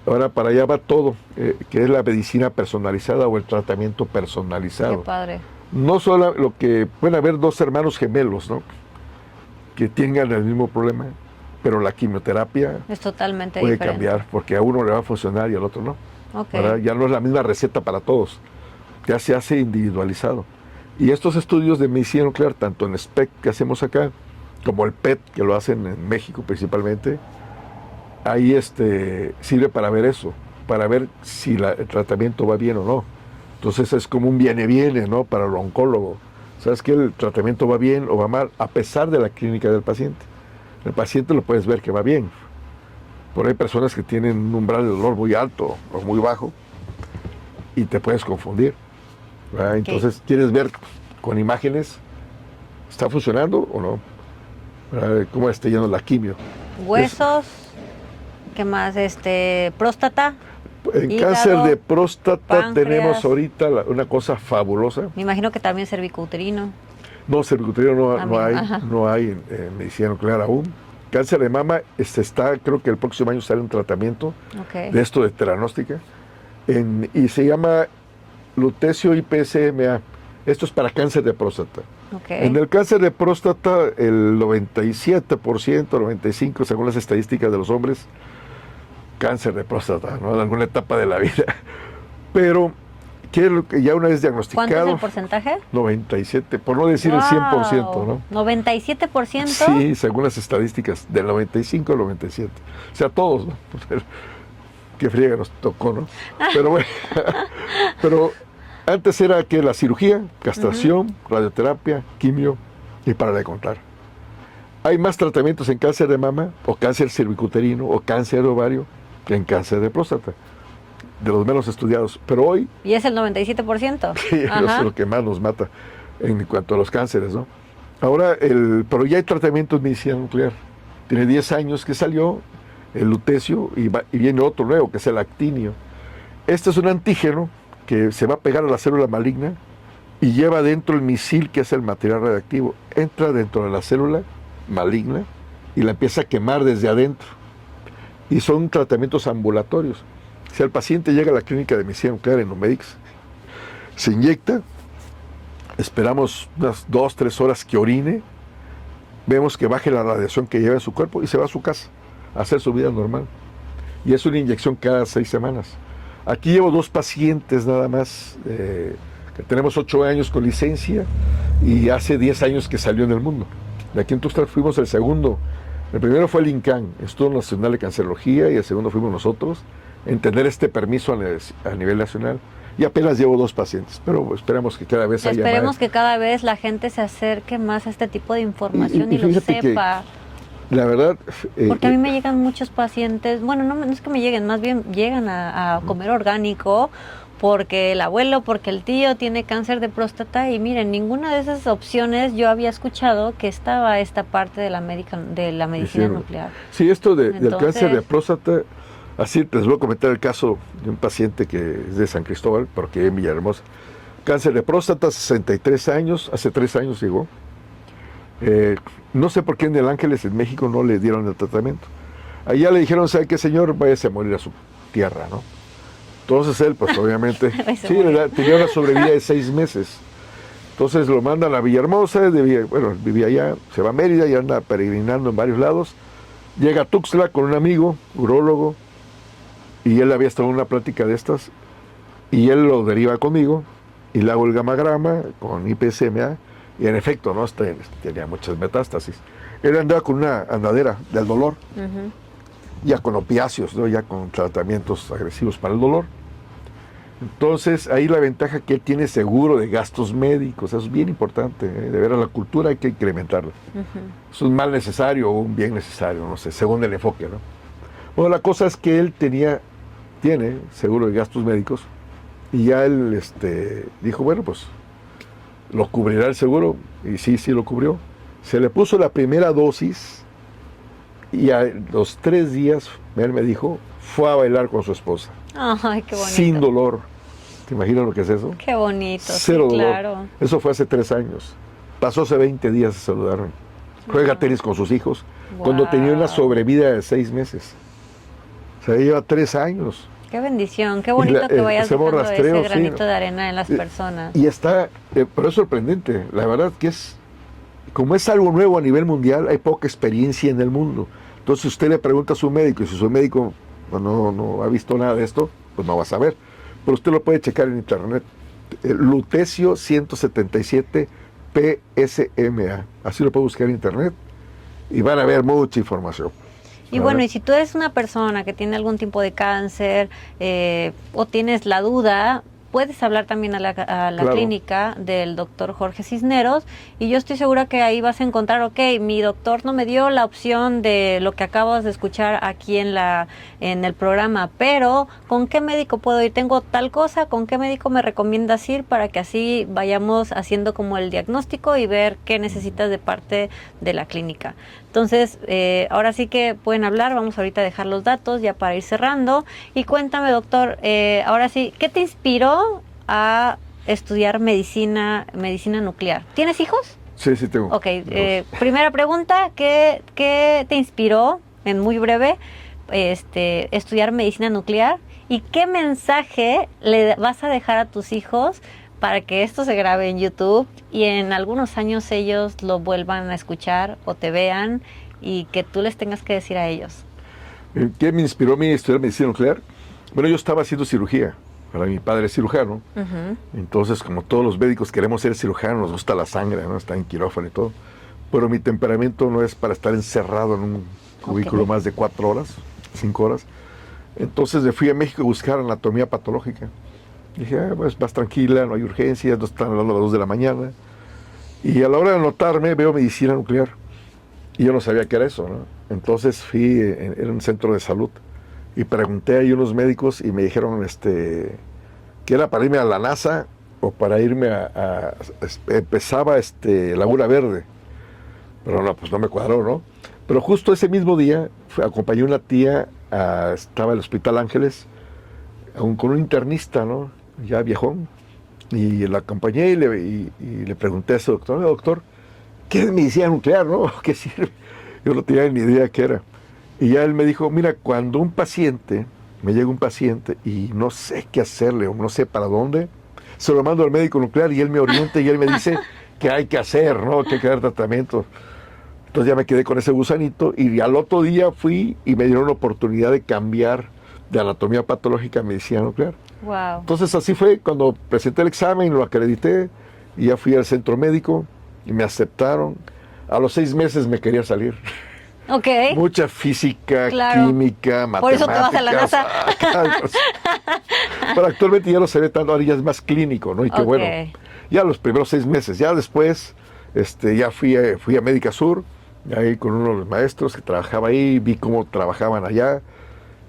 Ahora para allá va todo, que es la medicina personalizada o el tratamiento personalizado. Qué padre. No solo lo que pueden haber 2 hermanos gemelos, ¿no? Que tengan el mismo problema, pero la quimioterapia es totalmente puede diferente. cambiar, porque a uno le va a funcionar y al otro no. Ya no es la misma receta para todos, ya se hace individualizado. Y estos estudios de medicina nuclear, tanto en SPECT que hacemos acá, como el PET, que lo hacen en México principalmente, ahí sirve para ver eso, para ver si el tratamiento va bien o no. Entonces es como un viene-viene, ¿no? Para el oncólogo. ¿Sabes qué? El tratamiento va bien o va mal, a pesar de la clínica del paciente. El paciente lo puedes ver que va bien. Por ahí hay personas que tienen un umbral de dolor muy alto o muy bajo y te puedes confundir. ¿verdad? Entonces, ¿quieres ver con imágenes? ¿Está funcionando o no? ¿Verdad? ¿Cómo está yendo la quimio? Huesos, ¿qué más? Próstata. En hígado, cáncer de próstata páncreas. tenemos ahorita una cosa fabulosa. Me imagino que también cervicouterino. No, cervicuterino no También, hay, ajá. no hay en medicina nuclear aún. Cáncer de mama, está, creo que el próximo año sale un tratamiento Ok. de esto de teranóstica, y se llama lutecio IPSMA. Esto es para cáncer de próstata. Ok. En el cáncer de próstata, el 97%, 95%, según las estadísticas de los hombres, cáncer de próstata, ¿no? En alguna etapa de la vida. Pero, ¿qué es lo que ya una vez diagnosticado? ¿Cuánto es el porcentaje? 97, por no decir el 100%, ¿no? 97%. Sí, según las estadísticas, del 95 al 97. O sea, todos, ¿no? Qué friega nos tocó, ¿no? Pero bueno, pero antes era que la cirugía, castración, radioterapia, quimio, y para de contar. Hay más tratamientos en cáncer de mama, o cáncer cervicuterino, o cáncer de ovario, que en cáncer de próstata, de los menos estudiados. Pero hoy, Y es el 97%. sí, eso Ajá. es lo que más nos mata en cuanto a los cánceres, ¿no? Ahora, pero ya hay tratamiento en medicina nuclear. Tiene 10 años que salió el lutecio y viene otro nuevo, que es el actinio. Este es un antígeno que se va a pegar a la célula maligna y lleva dentro el misil, que es el material radiactivo. Entra dentro de la célula maligna y la empieza a quemar desde adentro. Y son tratamientos ambulatorios. Si el paciente llega a la clínica de medicina nuclear en Numedix, se inyecta, esperamos unas 2-3 horas que orine, vemos que baje la radiación que lleva en su cuerpo y se va a su casa a hacer su vida normal. Y es una inyección cada 6 semanas. Aquí llevo 2 pacientes nada más, que tenemos 8 años con licencia y hace 10 años que salió en el mundo. De aquí en Tuxtla fuimos el segundo. El primero fue el INCAN, Instituto Nacional de Cancerología, y el segundo fuimos nosotros, en tener este permiso a nivel nacional. Y apenas llevo 2 pacientes, pero esperamos que cada vez haya más. Esperemos que cada vez la gente se acerque más a este tipo de información y lo fíjate que, sepa. la verdad... Porque a mí me llegan muchos pacientes, bueno, no es que me lleguen, más bien llegan a comer orgánico porque el abuelo, porque el tío tiene cáncer de próstata y miren, ninguna de esas opciones yo había escuchado que estaba esta parte de la medicina nuclear. Sí, esto del Entonces, cáncer de próstata, así les voy a comentar el caso de un paciente que es de San Cristóbal, porque en Villahermosa. Cáncer de próstata, 63 años, hace 3 años llegó. No sé por qué en el Ángeles, en México, no le dieron el tratamiento. Allá le dijeron, ¿sabe qué, señor? Váyase a morir a su tierra, ¿no? Entonces él, pues obviamente, sí, tenía una sobrevida de 6 meses. Entonces lo mandan a Villahermosa, vivía allá, se va a Mérida y anda peregrinando en varios lados. Llega a Tuxtla con un amigo, urólogo, y él había estado en una plática de estas, y él lo deriva conmigo, y le hago el gamagrama con IPSMA, y en efecto, ¿no? Tenía muchas metástasis. Él andaba con una andadera del dolor, ya con opiáceos, ¿no? Ya con tratamientos agresivos para el dolor. Entonces, ahí la ventaja que él tiene seguro de gastos médicos, eso es bien importante, ¿eh? De veras, la cultura hay que incrementarla. Es un mal necesario o un bien necesario, no sé, según el enfoque, ¿no? Bueno, la cosa es que él tiene seguro de gastos médicos, y ya él dijo, bueno, pues lo cubrirá el seguro, y sí lo cubrió. Se le puso la primera dosis y a los 3 días, él me dijo, fue a bailar con su esposa. Ay, qué bonito. Sin dolor. ¿Te imaginas lo que es eso? Qué bonito. Cero sí, dolor. Claro. Eso fue hace 3 años. Pasó hace 20 días, se saludaron. Juega tenis con sus hijos cuando tenía una sobrevida de 6 meses. O sea, lleva 3 años. Qué bendición, qué bonito que vayas hacemos dejando rastreo, ese granito sí, de arena en las personas. Y está, pero es sorprendente. La verdad que como es algo nuevo a nivel mundial, hay poca experiencia en el mundo. Entonces usted le pregunta a su médico, y si su médico no ha visto nada de esto, pues no va a saber. Pero usted lo puede checar en internet. Lutecio 177 PSMA. Así lo puede buscar en internet y van a ver mucha información. Y bueno, y si tú eres una persona que tiene algún tipo de cáncer o tienes la duda, puedes hablar también a la Claro. clínica del doctor Jorge Cisneros, y yo estoy segura que ahí vas a encontrar, ok, mi doctor no me dio la opción de lo que acabas de escuchar aquí en el programa, pero ¿con qué médico puedo ir? Tengo tal cosa, ¿con qué médico me recomiendas ir para que así vayamos haciendo como el diagnóstico y ver qué necesitas de parte de la clínica? Entonces, ahora sí que pueden hablar, vamos ahorita a dejar los datos ya para ir cerrando. Y cuéntame, doctor, ahora sí, ¿qué te inspiró a estudiar medicina nuclear? ¿Tienes hijos? Sí, sí tengo. Ok, primera pregunta, ¿qué te inspiró, en muy breve, estudiar medicina nuclear? ¿Y qué mensaje le vas a dejar a tus hijos para que esto se grabe en YouTube y en algunos años ellos lo vuelvan a escuchar o te vean y que tú les tengas que decir a ellos? ¿Qué me inspiró a mí a estudiar medicina nuclear? Bueno, yo estaba haciendo cirugía. Ahora, mi padre es cirujano. Entonces, como todos los médicos queremos ser cirujanos, nos gusta la sangre, ¿no? Está en quirófano y todo. Pero mi temperamento no es para estar encerrado en un cubículo más de 4 horas, 5 horas. Entonces me fui a México a buscar anatomía patológica. Dije, pues más tranquila, no hay urgencias, no están hablando a las 2 de la mañana. Y a la hora de anotarme veo medicina nuclear. Y yo no sabía qué era eso, ¿no? Entonces fui, era un centro de salud, y pregunté ahí a unos médicos y me dijeron que era para irme a la NASA o para irme empezaba Laguna Verde. Pero no, pues no me cuadró, ¿no? Pero justo ese mismo día acompañé a una tía, estaba en el Hospital Ángeles, con un internista, ¿no? Ya viejón, y la acompañé y le pregunté a ese doctor, doctor, ¿qué es medicina nuclear, no? ¿Qué sirve? Yo no tenía ni idea qué era. Y ya él me dijo, mira, cuando me llega un paciente y no sé qué hacerle o no sé para dónde, se lo mando al médico nuclear y él me orienta y él me dice qué hay que hacer, ¿no? Que hay que dar tratamiento. Entonces ya me quedé con ese gusanito y al otro día fui y me dieron la oportunidad de cambiar de anatomía patológica a medicina nuclear. Wow. Entonces así fue, cuando presenté el examen, lo acredité y ya fui al centro médico y me aceptaron. A los 6 meses me quería salir. Ok. Mucha física, claro, química, matemáticas. Por eso te vas a la NASA. Pero actualmente ya no se ve tanto, ahora ya es más clínico, ¿no? Y qué bueno. Ya los primeros 6 meses, ya después ya fui a Médica Sur, ahí con uno de los maestros que trabajaba ahí, vi cómo trabajaban allá,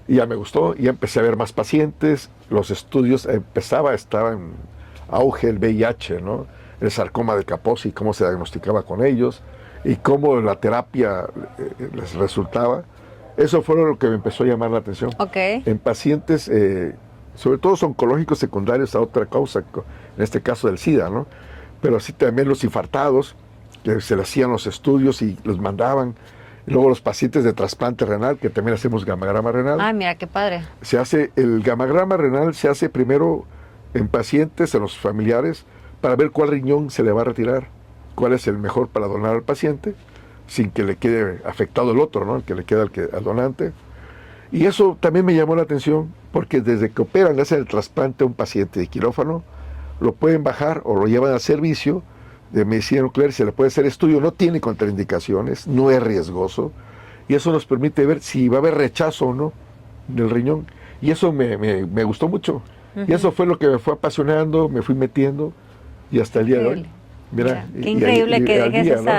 y ya me gustó, y ya empecé a ver más pacientes, los estudios, estaba en auge el VIH, ¿no? El sarcoma de Kaposi, cómo se diagnosticaba con ellos, y cómo la terapia les resultaba. Eso fue lo que me empezó a llamar la atención. Okay. En pacientes, sobre todo oncológicos secundarios a otra causa, en este caso del SIDA, ¿no? Pero así también los infartados, que se le hacían los estudios y los mandaban. Y luego los pacientes de trasplante renal, que también hacemos gamagrama renal. Ah, mira, qué padre. El gamagrama renal se hace primero en pacientes, en los familiares, para ver cuál riñón se le va a retirar, cuál es el mejor para donar al paciente, sin que le quede afectado el otro, ¿no? El que le queda al donante. Y eso también me llamó la atención, porque desde que operan, hacen el trasplante a un paciente de quirófano, lo pueden bajar o lo llevan al servicio de medicina nuclear, se le puede hacer estudio, no tiene contraindicaciones, no es riesgoso, y eso nos permite ver si va a haber rechazo o no del riñón. Y eso me gustó mucho. Y eso fue lo que me fue apasionando, me fui metiendo, y hasta el día de hoy. Mira, qué increíble que dejes ¿no?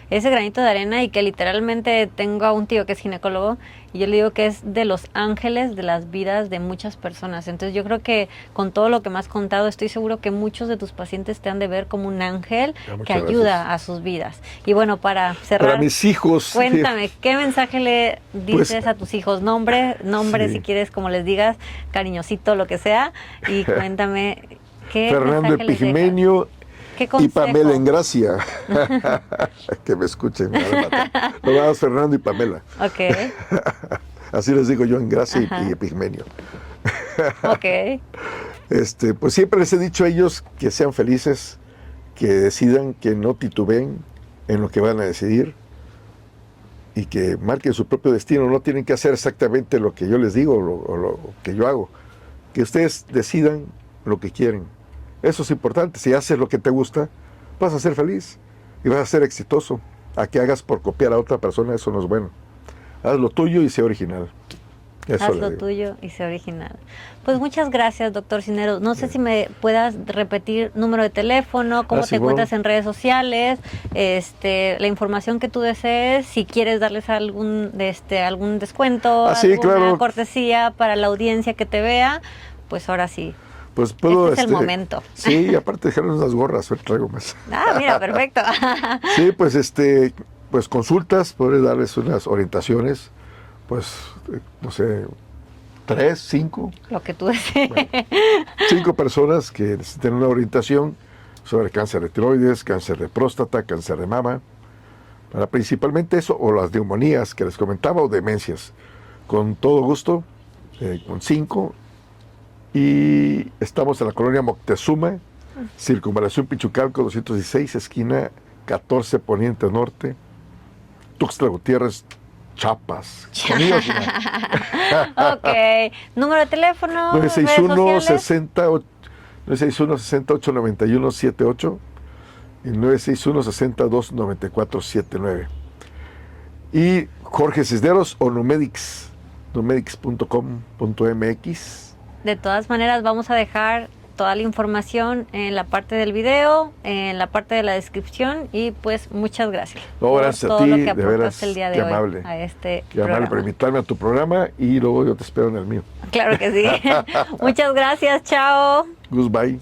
ese granito de arena, y que literalmente tengo a un tío que es ginecólogo y yo le digo que es de los ángeles de las vidas de muchas personas. Entonces yo creo que con todo lo que me has contado, estoy seguro que muchos de tus pacientes te han de ver como un ángel que ayuda a sus vidas. Y bueno, para cerrar, para mis hijos, cuéntame, ¿qué mensaje le dices a tus hijos? Nombre, sí. Si quieres, como les digas, cariñosito, lo que sea, y cuéntame qué Fernando Epigmenio y Pamela Engracia. Que me escuchen. Lo vamos Fernando y Pamela. Ok. Así les digo yo, Engracia y Epigmenio. Ok. Pues siempre les he dicho a ellos que sean felices, que decidan, que no titubeen en lo que van a decidir y que marquen su propio destino. No tienen que hacer exactamente lo que yo les digo o lo que yo hago. Que ustedes decidan lo que quieren. Eso es importante. Si haces lo que te gusta, vas a ser feliz y vas a ser exitoso. A que hagas por copiar a otra persona, eso no es bueno. Haz lo tuyo y sé original. Eso haz le lo digo. tuyo y sé original. Pues muchas gracias, doctor Cisneros. No sé si me puedas repetir número de teléfono, cómo te sí, encuentras bueno. en redes sociales, la información que tú desees, si quieres darles algún descuento, Sí, alguna claro. cortesía para la audiencia que te vea, pues ahora sí. Pues puedo, Este es el momento. Sí, aparte dejaron unas gorras, a ver, traigo más. Ah, mira, perfecto. Sí, pues pues consultas, podré darles unas orientaciones, pues, no sé, 3, 5, Lo que tú desees. bueno, 5 personas que necesiten una orientación sobre cáncer de tiroides, cáncer de próstata, cáncer de mama, para principalmente eso, o las neumonías que les comentaba, o demencias. Con todo gusto, con 5. Y estamos en la colonia Moctezuma, Circunvalación Pichucalco 216, esquina 14 Poniente Norte, Tuxtla Gutiérrez, Chiapas. Conmigo al final. Ok. Número de teléfono, redes 961 sociales. 60 961 68 91 78 y 961 62 94 79. Y Jorge Cisneros o Numedics, numedics.com.mx. De todas maneras, vamos a dejar toda la información en la parte del video, en la parte de la descripción y pues muchas gracias No, gracias a todo ti, lo que de aportaste veras, el día qué de hoy amable. a este Qué amable por programa. invitarme a tu programa y luego yo te espero en el mío. Claro que sí. Muchas gracias, chao. Goodbye.